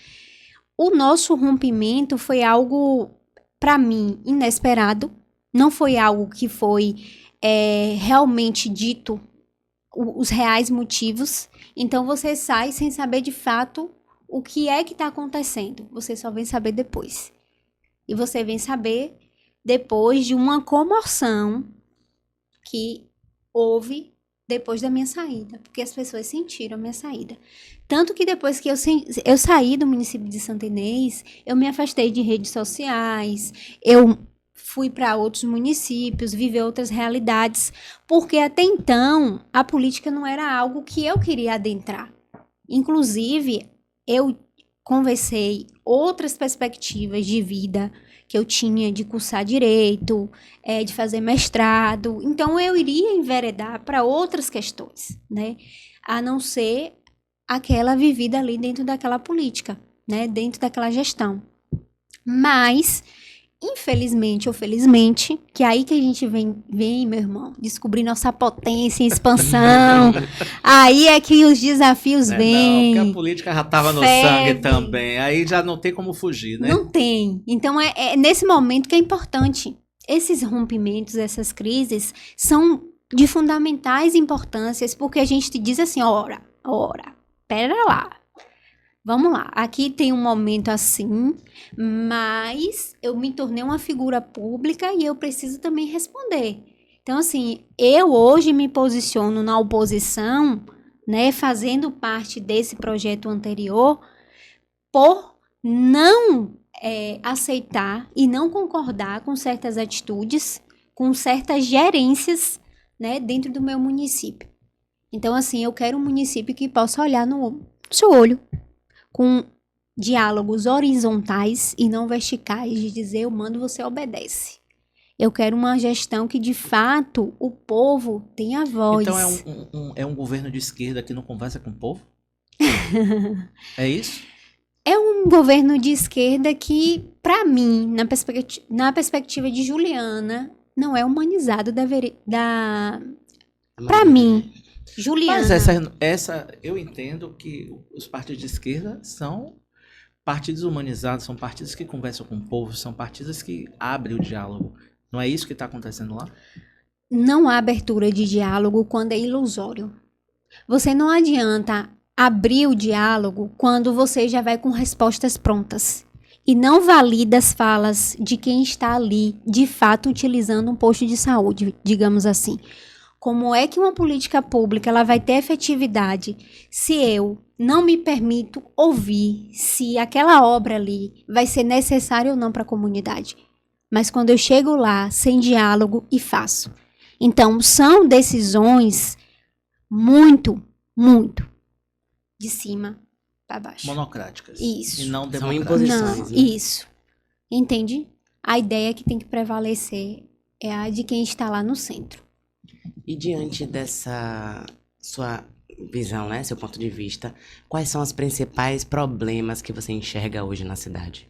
O nosso rompimento foi algo, para mim, inesperado. Não foi algo que foi realmente dito os reais motivos. Então, você sai sem saber de fato o que é que está acontecendo. Você só vem saber depois. E você vem saber depois de uma comoção que houve depois da minha saída. Porque as pessoas sentiram a minha saída. Tanto que depois que eu saí do município de Santa Inês, eu me afastei de redes sociais, eu fui para outros municípios, viver outras realidades, porque até então a política não era algo que eu queria adentrar. Inclusive, eu conversei outras perspectivas de vida que eu tinha de cursar direito, de fazer mestrado. Então, eu iria enveredar para outras questões, né? A não ser aquela vivida ali dentro daquela política, né? Dentro daquela gestão. Mas... infelizmente ou felizmente, que é aí que a gente vem, meu irmão, descobrir nossa potência em expansão. Aí é que os desafios vêm. Não, porque a política já estava no sangue também. Aí já não tem como fugir, né? Não tem. Então, é nesse momento que é importante. Esses rompimentos, essas crises, são de fundamentais importâncias, porque a gente diz assim, ora, pera lá. Vamos lá, aqui tem um momento assim, mas eu me tornei uma figura pública e eu preciso também responder. Então, assim, eu hoje me posiciono na oposição, né, fazendo parte desse projeto anterior, por não aceitar e não concordar com certas atitudes, com certas gerências, né, dentro do meu município. Então, assim, eu quero um município que possa olhar no seu olho, com diálogos horizontais e não verticais, de dizer eu mando, você obedece. Eu quero uma gestão que, de fato, o povo tenha voz. Então é um governo de esquerda que não conversa com o povo? É isso? É um governo de esquerda que, para mim, na perspectiva de Juliana, não é humanizado para mim. Juliana. Mas essa eu entendo que os partidos de esquerda são partidos humanizados, são partidos que conversam com o povo, são partidos que abrem o diálogo. Não é isso que está acontecendo lá? Não há abertura de diálogo quando é ilusório. Você não adianta abrir o diálogo quando você já vai com respostas prontas. e não valida as falas de quem está ali, de fato, utilizando um posto de saúde, digamos assim. Como é que uma política pública ela vai ter efetividade se eu não me permito ouvir se aquela obra ali vai ser necessária ou não para a comunidade? Mas quando eu chego lá, sem diálogo, e faço. Então, são decisões muito de cima para baixo. Monocráticas. Isso. E não São democráticas. imposições. Não, né? isso. Entende? A ideia que tem que prevalecer é a de quem está lá no centro. E diante dessa sua visão, né, seu ponto de vista, quais são os principais problemas que você enxerga hoje na cidade?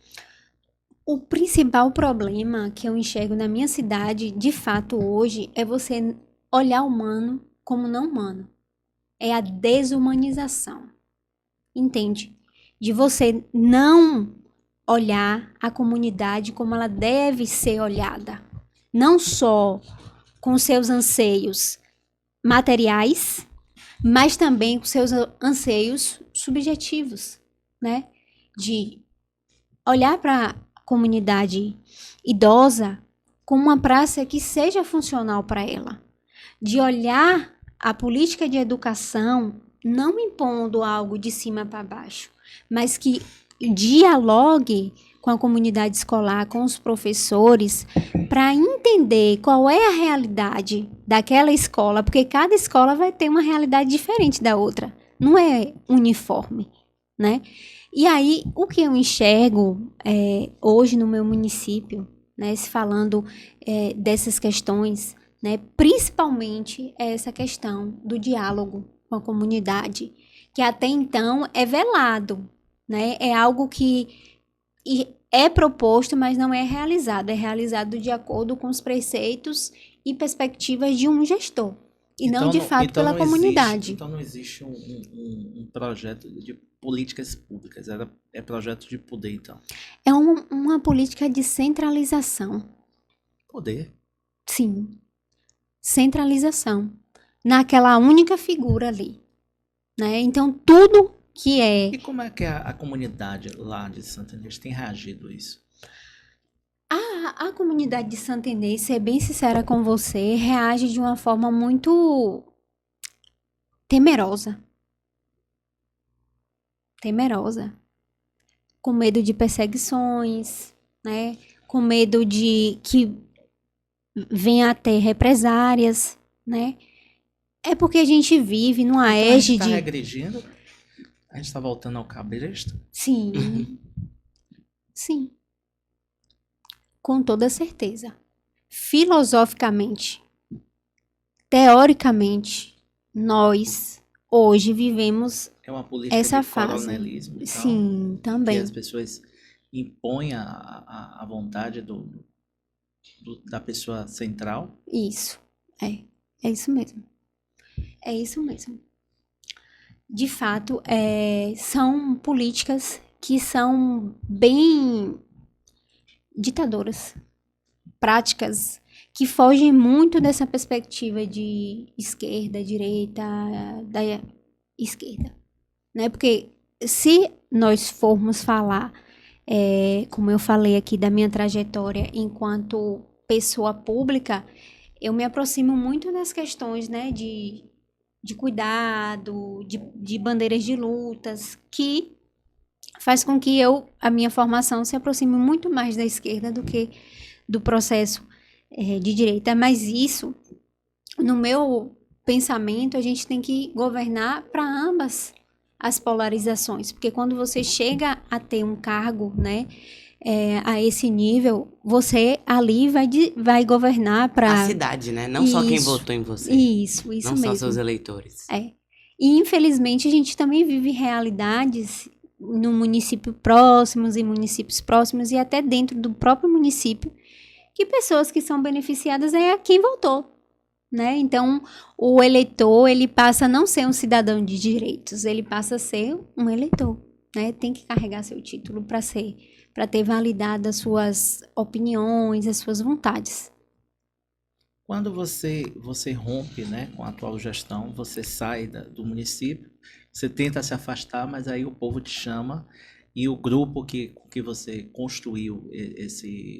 O principal problema que eu enxergo na minha cidade, de fato, hoje, é você olhar o humano como não humano. É a desumanização. Entende? De você não olhar a comunidade como ela deve ser olhada. Não só com seus anseios materiais, mas também com seus anseios subjetivos, né? De olhar para a comunidade idosa como uma praça que seja funcional para ela. De olhar a política de educação não impondo algo de cima para baixo, mas que dialogue com a comunidade escolar, com os professores, para entender qual é a realidade daquela escola, porque cada escola vai ter uma realidade diferente da outra, não é uniforme, né? E aí, o que eu enxergo hoje no meu município, né, se falando dessas questões, né, principalmente é essa questão do diálogo com a comunidade, que até então é velado, né? É algo que é proposto, mas não é realizado. É realizado de acordo com os preceitos e perspectivas de um gestor, e não de fato pela comunidade. Então não existe um projeto de políticas públicas, é projeto de poder, então. É uma política de centralização. Poder. Sim. Centralização. Naquela única figura ali, né? Então, tudo que é... E como é que a comunidade lá de Santa Inês tem reagido a isso? A comunidade de Santa Inês, ser bem sincera com você, reage de uma forma muito temerosa. Temerosa. Com medo de perseguições, né? Com medo de que venha a ter represárias, né? É porque a gente vive numa Então, a gente égide... está regredindo? A gente está voltando ao cabresto? Sim. Sim. Com toda certeza. Filosoficamente, teoricamente, nós hoje vivemos É uma política essa de fase. coronelismo. Então, Sim, que também. as pessoas impõem a vontade da pessoa central. Isso. É isso mesmo. É isso mesmo. De fato, são políticas que são bem ditadoras, práticas que fogem muito dessa perspectiva de esquerda, direita, da esquerda, né? Porque se nós formos falar, como eu falei aqui da minha trajetória enquanto pessoa pública, eu me aproximo muito das questões, né, de cuidado, de bandeiras de lutas, que faz com que a minha formação se aproxime muito mais da esquerda do que do processo de direita. Mas isso, no meu pensamento, a gente tem que governar para ambas as polarizações. Porque quando você chega a ter um cargo, né, a esse nível, você ali vai governar para... A cidade, né? Não só quem votou em você. Isso Não mesmo. só seus eleitores. E, infelizmente, a gente também vive realidades no município próximos e municípios próximos e até dentro do próprio município, que pessoas que são beneficiadas é quem votou, né? Então, o eleitor, ele passa a não ser um cidadão de direitos, ele passa a ser um eleitor, né? Tem que carregar seu título para ter validado as suas opiniões, as suas vontades. Quando você rompe, né, com a atual gestão, você sai do município, você tenta se afastar, mas aí o povo te chama e o grupo que você construiu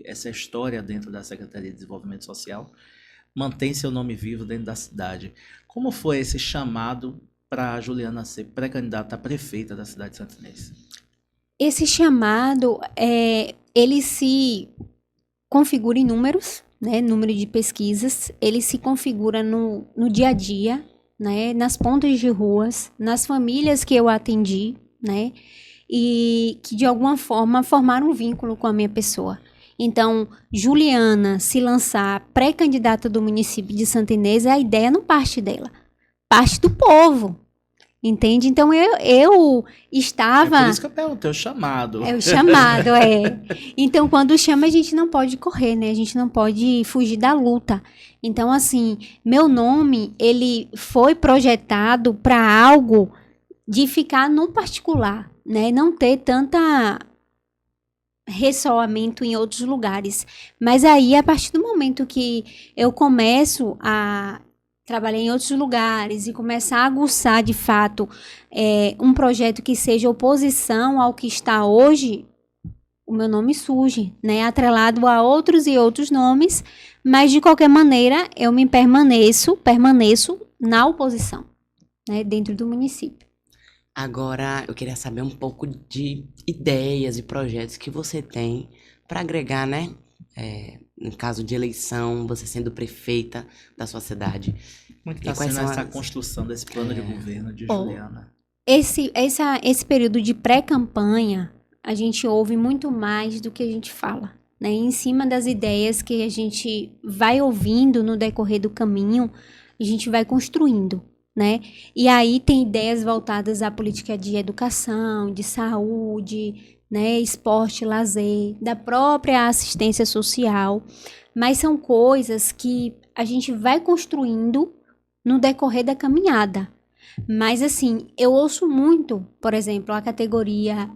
essa história dentro da Secretaria de Desenvolvimento Social mantém seu nome vivo dentro da cidade. Como foi esse chamado para a Juliana ser pré-candidata a prefeita da cidade de Santa Inês? Esse chamado, ele se configura em números, né? Número de pesquisas, ele se configura no dia a dia, né? Nas pontas de ruas, nas famílias que eu atendi, né? E que de alguma forma formaram um vínculo com a minha pessoa. Então, Juliana se lançar pré-candidata do município de Santa Inês, a ideia não parte dela, parte do povo. Entende? Então, eu estava... É por isso que eu perguntei o chamado. É o chamado, Então, quando chama, a gente não pode correr, né? A gente não pode fugir da luta. Então, assim, meu nome, ele foi projetado para algo de ficar no particular, né? Não ter tanta ressoamento em outros lugares. Mas aí, a partir do momento que eu começo a trabalhar em outros lugares e começar a aguçar, de fato, um projeto que seja oposição ao que está hoje, o meu nome surge, né? Atrelado a outros e outros nomes, mas, de qualquer maneira, eu permaneço na oposição, né? Dentro do município. Agora, eu queria saber um pouco de ideias e projetos que você tem para agregar, né? No caso de eleição, você sendo prefeita da sua cidade. Como é que está sendo essa construção desse plano de governo de Juliana? Esse período de pré-campanha, a gente ouve muito mais do que a gente fala, né? Em cima das ideias que a gente vai ouvindo no decorrer do caminho, a gente vai construindo, né? E aí tem ideias voltadas à política de educação, de saúde, né? Esporte, lazer, da própria assistência social, mas são coisas que a gente vai construindo no decorrer da caminhada. Mas, assim, eu ouço muito, por exemplo, a categoria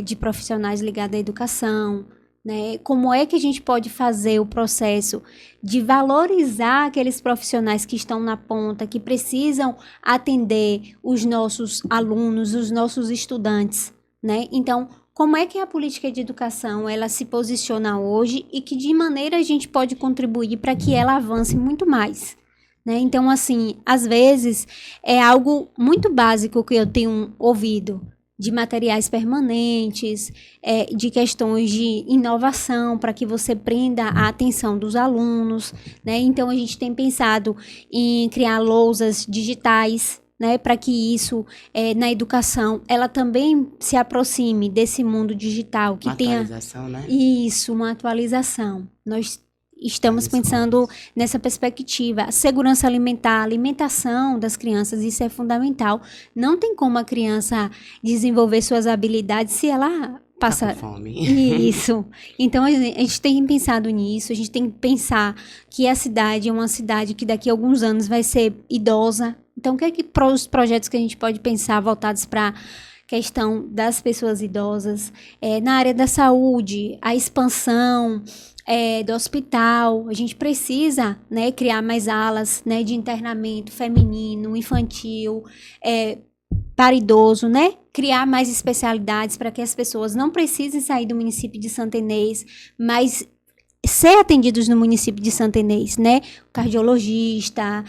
de profissionais ligados à educação, né? Como é que a gente pode fazer o processo de valorizar aqueles profissionais que estão na ponta, que precisam atender os nossos alunos, os nossos estudantes, né? Então, como é que a política de educação ela se posiciona hoje e que de maneira a gente pode contribuir para que ela avance muito mais, né? Então, assim, às vezes é algo muito básico que eu tenho ouvido, de materiais permanentes, de questões de inovação para que você prenda a atenção dos alunos, né? Então, a gente tem pensado em criar lousas digitais, né, para que isso, na educação, ela também se aproxime desse mundo digital. Que tenha atualização, né? Isso, uma atualização. Nós estamos pensando nessa perspectiva. A segurança alimentar, a alimentação das crianças, isso é fundamental. Não tem como a criança desenvolver suas habilidades se ela passa... Tá com fome. Isso. Então, a gente tem pensado nisso, a gente tem que pensar que a cidade é uma cidade que daqui a alguns anos vai ser idosa. Então, o que é que os projetos que a gente pode pensar voltados para questão das pessoas idosas, na área da saúde, a expansão do hospital, a gente precisa, né, criar mais alas, né, de internamento feminino, infantil, para idoso, né, criar mais especialidades para que as pessoas não precisem sair do município de Santa Inês, mas ser atendidos no município de Santa Inês, né? Cardiologista,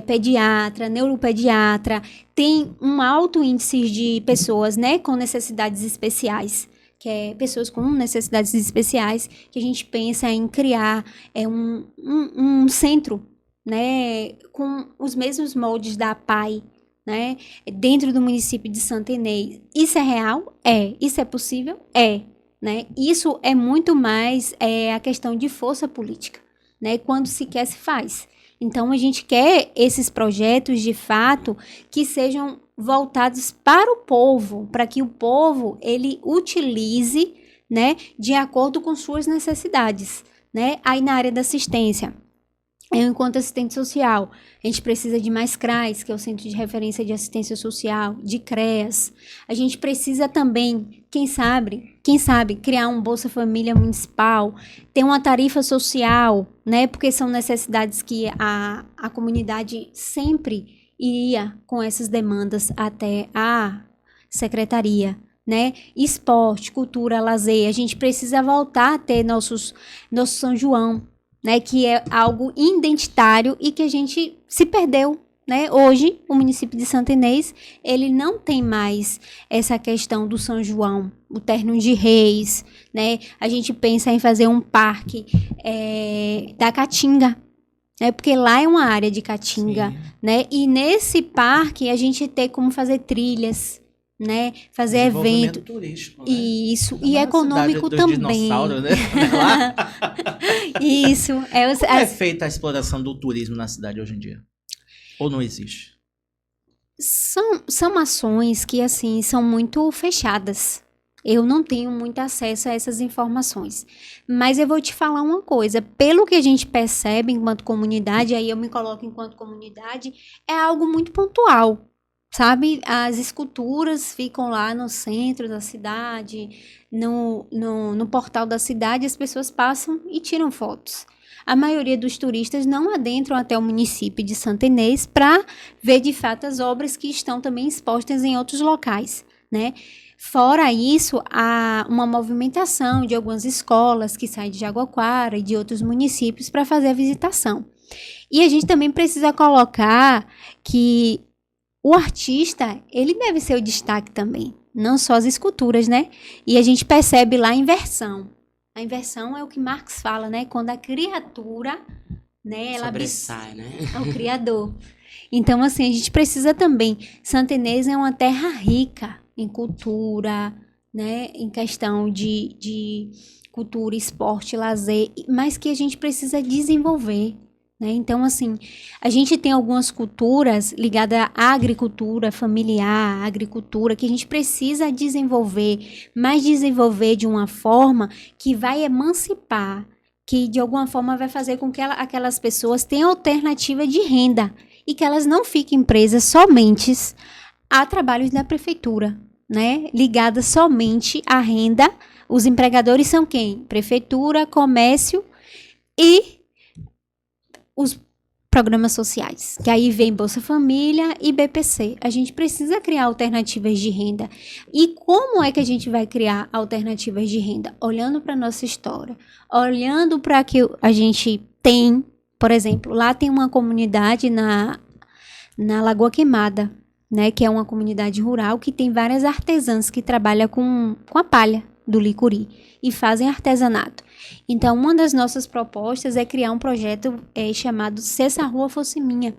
pediatra, neuropediatra, tem um alto índice de pessoas, né, com necessidades especiais, que é pessoas com necessidades especiais, que a gente pensa em criar um centro, né, com os mesmos moldes da APAE, né, dentro do município de Santa Inês. Isso é real? Isso é possível? Né? Isso é muito mais a questão de força política, né? Quando se quer, se faz. Então, a gente quer esses projetos, de fato, que sejam voltados para o povo, para que o povo, ele utilize, né, de acordo com suas necessidades, né? Aí, na área da assistência, enquanto assistente social, a gente precisa de mais CRAs, que é o Centro de Referência de Assistência Social, de CREAS. A gente precisa também, quem sabe, criar um Bolsa Família municipal, ter uma tarifa social, né? Porque são necessidades que a comunidade sempre iria com essas demandas até a secretaria, né? Esporte, cultura, lazer. A gente precisa voltar a ter nosso São João, né? Que é algo identitário e que a gente se perdeu, né? Hoje, o município de Santa Inês, ele não tem mais essa questão do São João, o Terno de Reis, né? A gente pensa em fazer um parque da Caatinga, né? Porque lá é uma área de Caatinga, Sim. né? E nesse parque a gente tem como fazer trilhas, né? Fazer Desenvolvimento evento. turístico, né? Isso, Ainda e mais na econômico cidade dos também. dinossauros, né? Lá. Isso. Como é feita a exploração do turismo na cidade hoje em dia? Ou não existe? São ações que, assim, são muito fechadas. Eu não tenho muito acesso a essas informações. Mas eu vou te falar uma coisa. Pelo que a gente percebe enquanto comunidade, aí eu me coloco enquanto comunidade, é algo muito pontual, sabe? As esculturas ficam lá no centro da cidade, no portal da cidade, as pessoas passam e tiram fotos. A maioria dos turistas não adentram até o município de Santa Inês para ver de fato as obras que estão também expostas em outros locais, né? Fora isso, há uma movimentação de algumas escolas que saem de Jaguaquara e de outros municípios para fazer a visitação. E a gente também precisa colocar que o artista, ele deve ser o destaque também, não só as esculturas, né? E a gente percebe lá a inversão. A inversão é o que Marx fala, né? Quando a criatura, né, ela Sobressai, né? é o criador. Então, assim, a gente precisa também. Santa Inês é uma terra rica em cultura, né? Em questão de cultura, esporte, lazer, mas que a gente precisa desenvolver, né? Então, assim, a gente tem algumas culturas ligadas à agricultura familiar, à agricultura, que a gente precisa desenvolver, mas desenvolver de uma forma que vai emancipar, que de alguma forma vai fazer com que aquelas pessoas tenham alternativa de renda e que elas não fiquem presas somente a trabalhos da prefeitura, né? Ligadas somente à renda. Os empregadores são quem? Prefeitura, comércio e os programas sociais, que aí vem Bolsa Família e BPC. A gente precisa criar alternativas de renda. E como é que a gente vai criar alternativas de renda? Olhando para a nossa história, olhando para que a gente tem, por exemplo, lá tem uma comunidade na Lagoa Queimada, né, que é uma comunidade rural que tem várias artesãs que trabalham com a palha do licuri e fazem artesanato. Então, uma das nossas propostas é criar um projeto chamado Se Essa Rua Fosse Minha,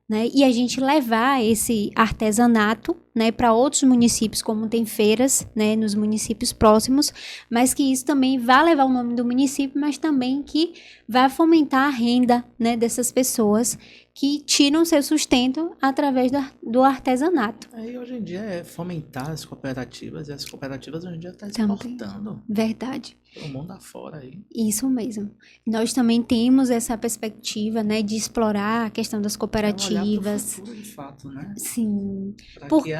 né? E a gente levar esse artesanato, né, para outros municípios, como tem feiras, né, nos municípios próximos, mas que isso também vai levar o nome do município, mas também que vai fomentar a renda, né, dessas pessoas que tiram seu sustento através do artesanato. Aí hoje em dia é fomentar as cooperativas, e as cooperativas hoje em dia estão Também. exportando Verdade. pelo mundo afora aí. Isso mesmo. Nós também temos essa perspectiva, né, de explorar a questão das É olhar cooperativas. pro futuro de fato, né? Sim. Para Por- que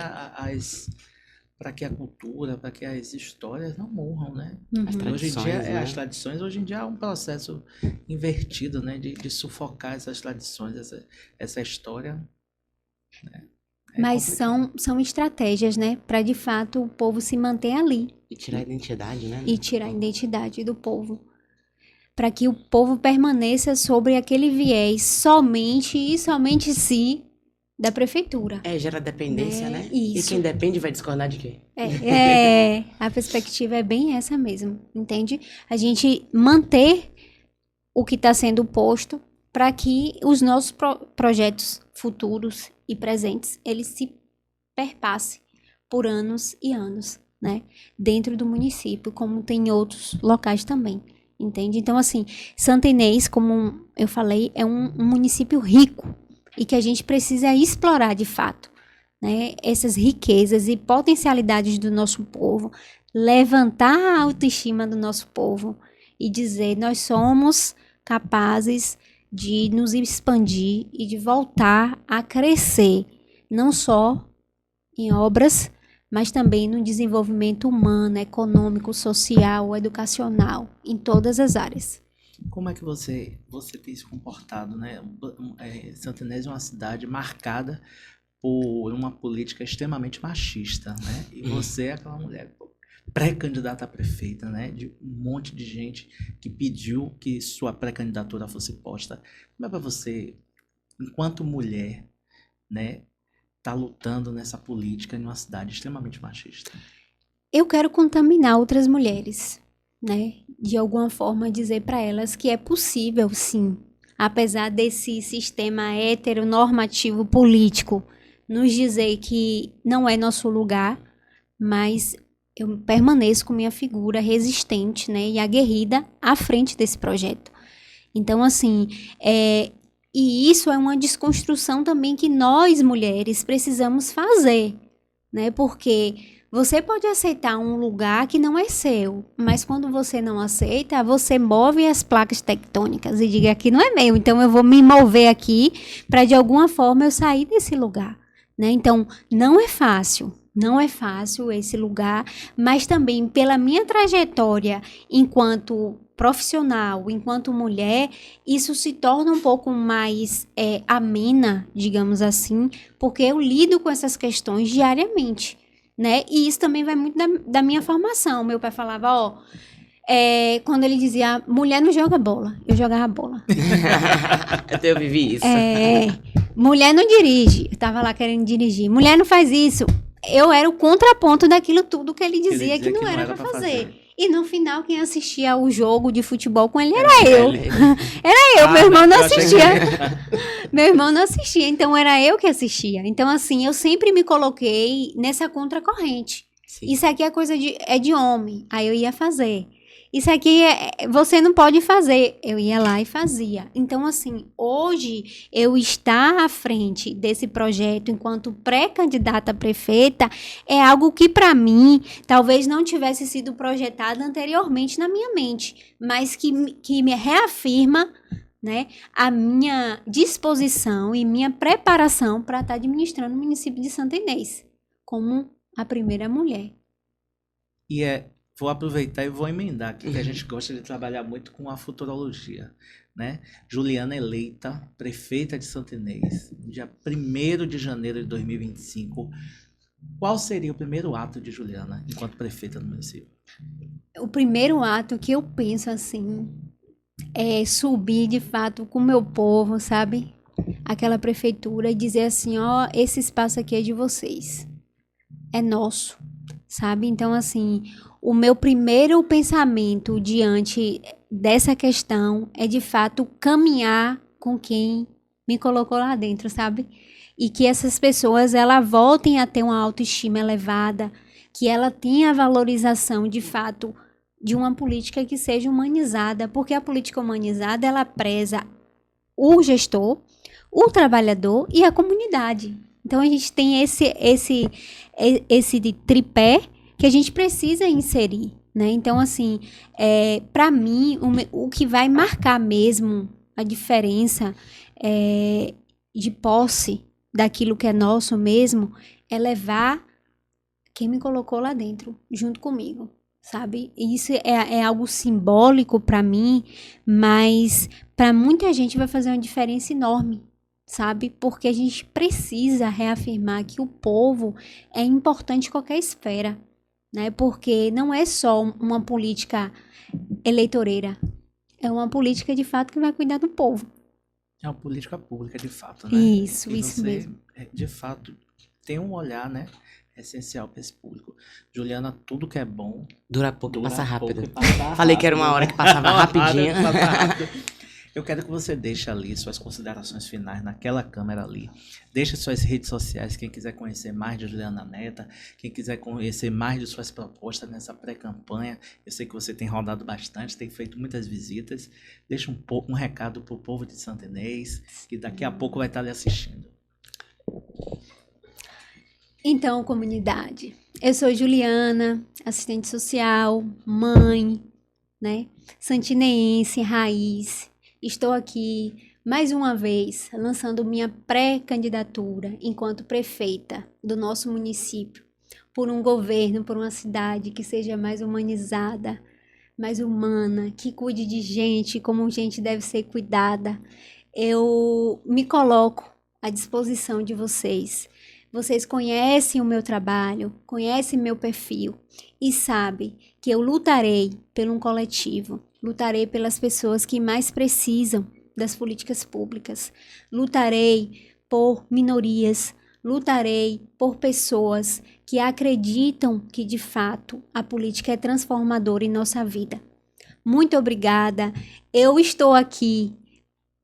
para que a cultura, para que as histórias não morram, né? Uhum. As Hoje em dia, tradições, né? as tradições, hoje em dia é um processo invertido, né? De sufocar essas tradições, essa história. Né? É Mas complicado. são estratégias, né, para de fato o povo se manter ali E tirar a identidade, né? e tirar a identidade do povo. Para que o povo permaneça sobre aquele viés somente e somente se da prefeitura. Gera dependência, Né? né? E Isso. quem depende vai discordar de quê? A perspectiva é bem essa mesmo, entende? A gente manter o que está sendo posto para que os nossos projetos futuros e presentes, eles se perpassem por anos e anos, né? Dentro do município, como tem em outros locais também, entende? Então, assim, Santa Inês, como eu falei, é um município rico e que a gente precisa explorar de fato, né? Essas riquezas e potencialidades do nosso povo, levantar a autoestima do nosso povo e dizer, nós somos capazes de nos expandir e de voltar a crescer, não só em obras, mas também no desenvolvimento humano, econômico, social, educacional, em todas as áreas. Como é que você tem se comportado, né? Santa Inês é uma cidade marcada por uma política extremamente machista, né? E você é aquela mulher pré-candidata a prefeita, né? De um monte de gente que pediu que sua pré-candidatura fosse posta. Como é para você, enquanto mulher, né, tá lutando nessa política em uma cidade extremamente machista? Eu quero contaminar outras mulheres, né? De alguma forma dizer para elas que é possível, sim, apesar desse sistema heteronormativo político nos dizer que não é nosso lugar, mas eu permaneço com minha figura resistente, né, e aguerrida à frente desse projeto. Então, assim, e isso é uma desconstrução também que nós, mulheres, precisamos fazer, né, porque você pode aceitar um lugar que não é seu, mas quando você não aceita, você move as placas tectônicas e diga aqui não é meu, então eu vou me mover aqui para de alguma forma eu sair desse lugar, né? Então, não é fácil esse lugar, mas também pela minha trajetória enquanto profissional, enquanto mulher, isso se torna um pouco mais amena, digamos assim, porque eu lido com essas questões diariamente, né? E isso também vai muito da minha formação. Meu pai falava, quando ele dizia, mulher não joga bola, eu jogava bola. Eu vivi isso. Mulher não dirige, eu tava lá querendo dirigir. Mulher não faz isso. Eu era o contraponto daquilo tudo que ele dizia que não era pra fazer. E no final, quem assistia o jogo de futebol com ele era eu. Era eu, meu irmão não assistia. Meu irmão não assistia, então era eu que assistia. Então, assim, eu sempre me coloquei nessa contracorrente. Sim. Isso aqui é coisa de homem, aí eu ia fazer. Isso aqui você não pode fazer. Eu ia lá e fazia. Então, assim, hoje eu estar à frente desse projeto enquanto pré-candidata a prefeita é algo que, para mim, talvez não tivesse sido projetado anteriormente na minha mente, mas que me reafirma, né, a minha disposição e minha preparação para estar administrando o município de Santa Inês, como a primeira mulher. Vou aproveitar e vou emendar aqui, que a gente gosta de trabalhar muito com a futurologia, né? Juliana eleita prefeita de Santa Inês, no dia 1º de janeiro de 2025. Qual seria o primeiro ato de Juliana enquanto prefeita do município? O primeiro ato que eu penso assim é subir de fato com o meu povo, sabe? Aquela prefeitura e dizer assim, esse espaço aqui é de vocês. É nosso, sabe? Então, assim, o meu primeiro pensamento diante dessa questão é, de fato, caminhar com quem me colocou lá dentro, sabe? E que essas pessoas, elas voltem a ter uma autoestima elevada, que ela tenha a valorização, de fato, de uma política que seja humanizada, porque a política humanizada, ela preza o gestor, o trabalhador e a comunidade. Então, a gente tem esse tripé que a gente precisa inserir, né? Então, assim, para mim, o que vai marcar mesmo a diferença de posse daquilo que é nosso mesmo é levar quem me colocou lá dentro, junto comigo, sabe? E isso é algo simbólico para mim, mas para muita gente vai fazer uma diferença enorme, sabe? Porque a gente precisa reafirmar que o povo é importante em qualquer esfera, né? Porque não é só uma política eleitoreira, é uma política de fato que vai cuidar do povo. É uma política pública de fato, né? Isso você, mesmo. De fato, tem um olhar, né, essencial para esse público. Juliana, tudo que é bom dura pouco e passa rápido. Rápido. Falei que era uma hora que passava rapidinho. Eu quero que você deixe ali suas considerações finais naquela câmera ali. Deixe suas redes sociais, quem quiser conhecer mais de Juliana Neta, quem quiser conhecer mais de suas propostas nessa pré-campanha. Eu sei que você tem rodado bastante, tem feito muitas visitas. Deixe um recado para o povo de Santa Inês, que daqui a pouco vai estar lhe assistindo. Então, comunidade, eu sou Juliana, assistente social, mãe, né? Santineense, raiz. Estou aqui, mais uma vez, lançando minha pré-candidatura enquanto prefeita do nosso município, por um governo, por uma cidade que seja mais humanizada, mais humana, que cuide de gente como gente deve ser cuidada. Eu me coloco à disposição de vocês. Vocês conhecem o meu trabalho, conhecem meu perfil e sabem que eu lutarei por um coletivo, lutarei pelas pessoas que mais precisam das políticas públicas, lutarei por minorias, lutarei por pessoas que acreditam que, de fato, a política é transformadora em nossa vida. Muito obrigada. Eu estou aqui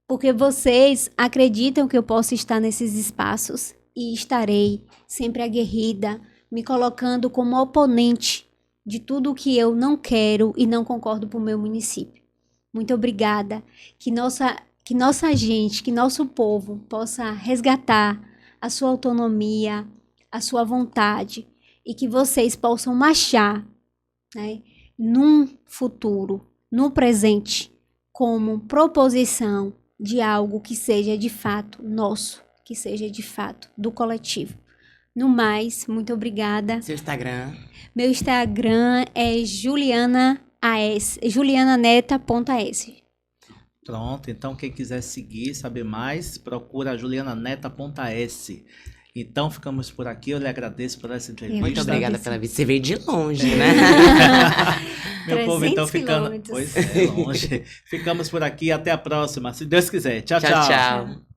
porque vocês acreditam que eu posso estar nesses espaços e estarei sempre aguerrida, me colocando como oponente de tudo o que eu não quero e não concordo para o meu município. Muito obrigada. Que nossa gente, que nosso povo possa resgatar a sua autonomia, a sua vontade e que vocês possam marchar, né, num futuro, no presente, como proposição de algo que seja de fato nosso, que seja de fato do coletivo. No mais, muito obrigada. Seu Instagram? Meu Instagram é juliananeta.s. Pronto, então quem quiser seguir, saber mais, procura juliananeta.s. Então ficamos por aqui, eu lhe agradeço por essa entrevista. Muito obrigada pela visita. Você veio de longe, né? Meu povo, então 300 ficando... quilômetros. Pois é, longe. Ficamos por aqui, até a próxima, se Deus quiser. Tchau, Tchau, tchau. tchau.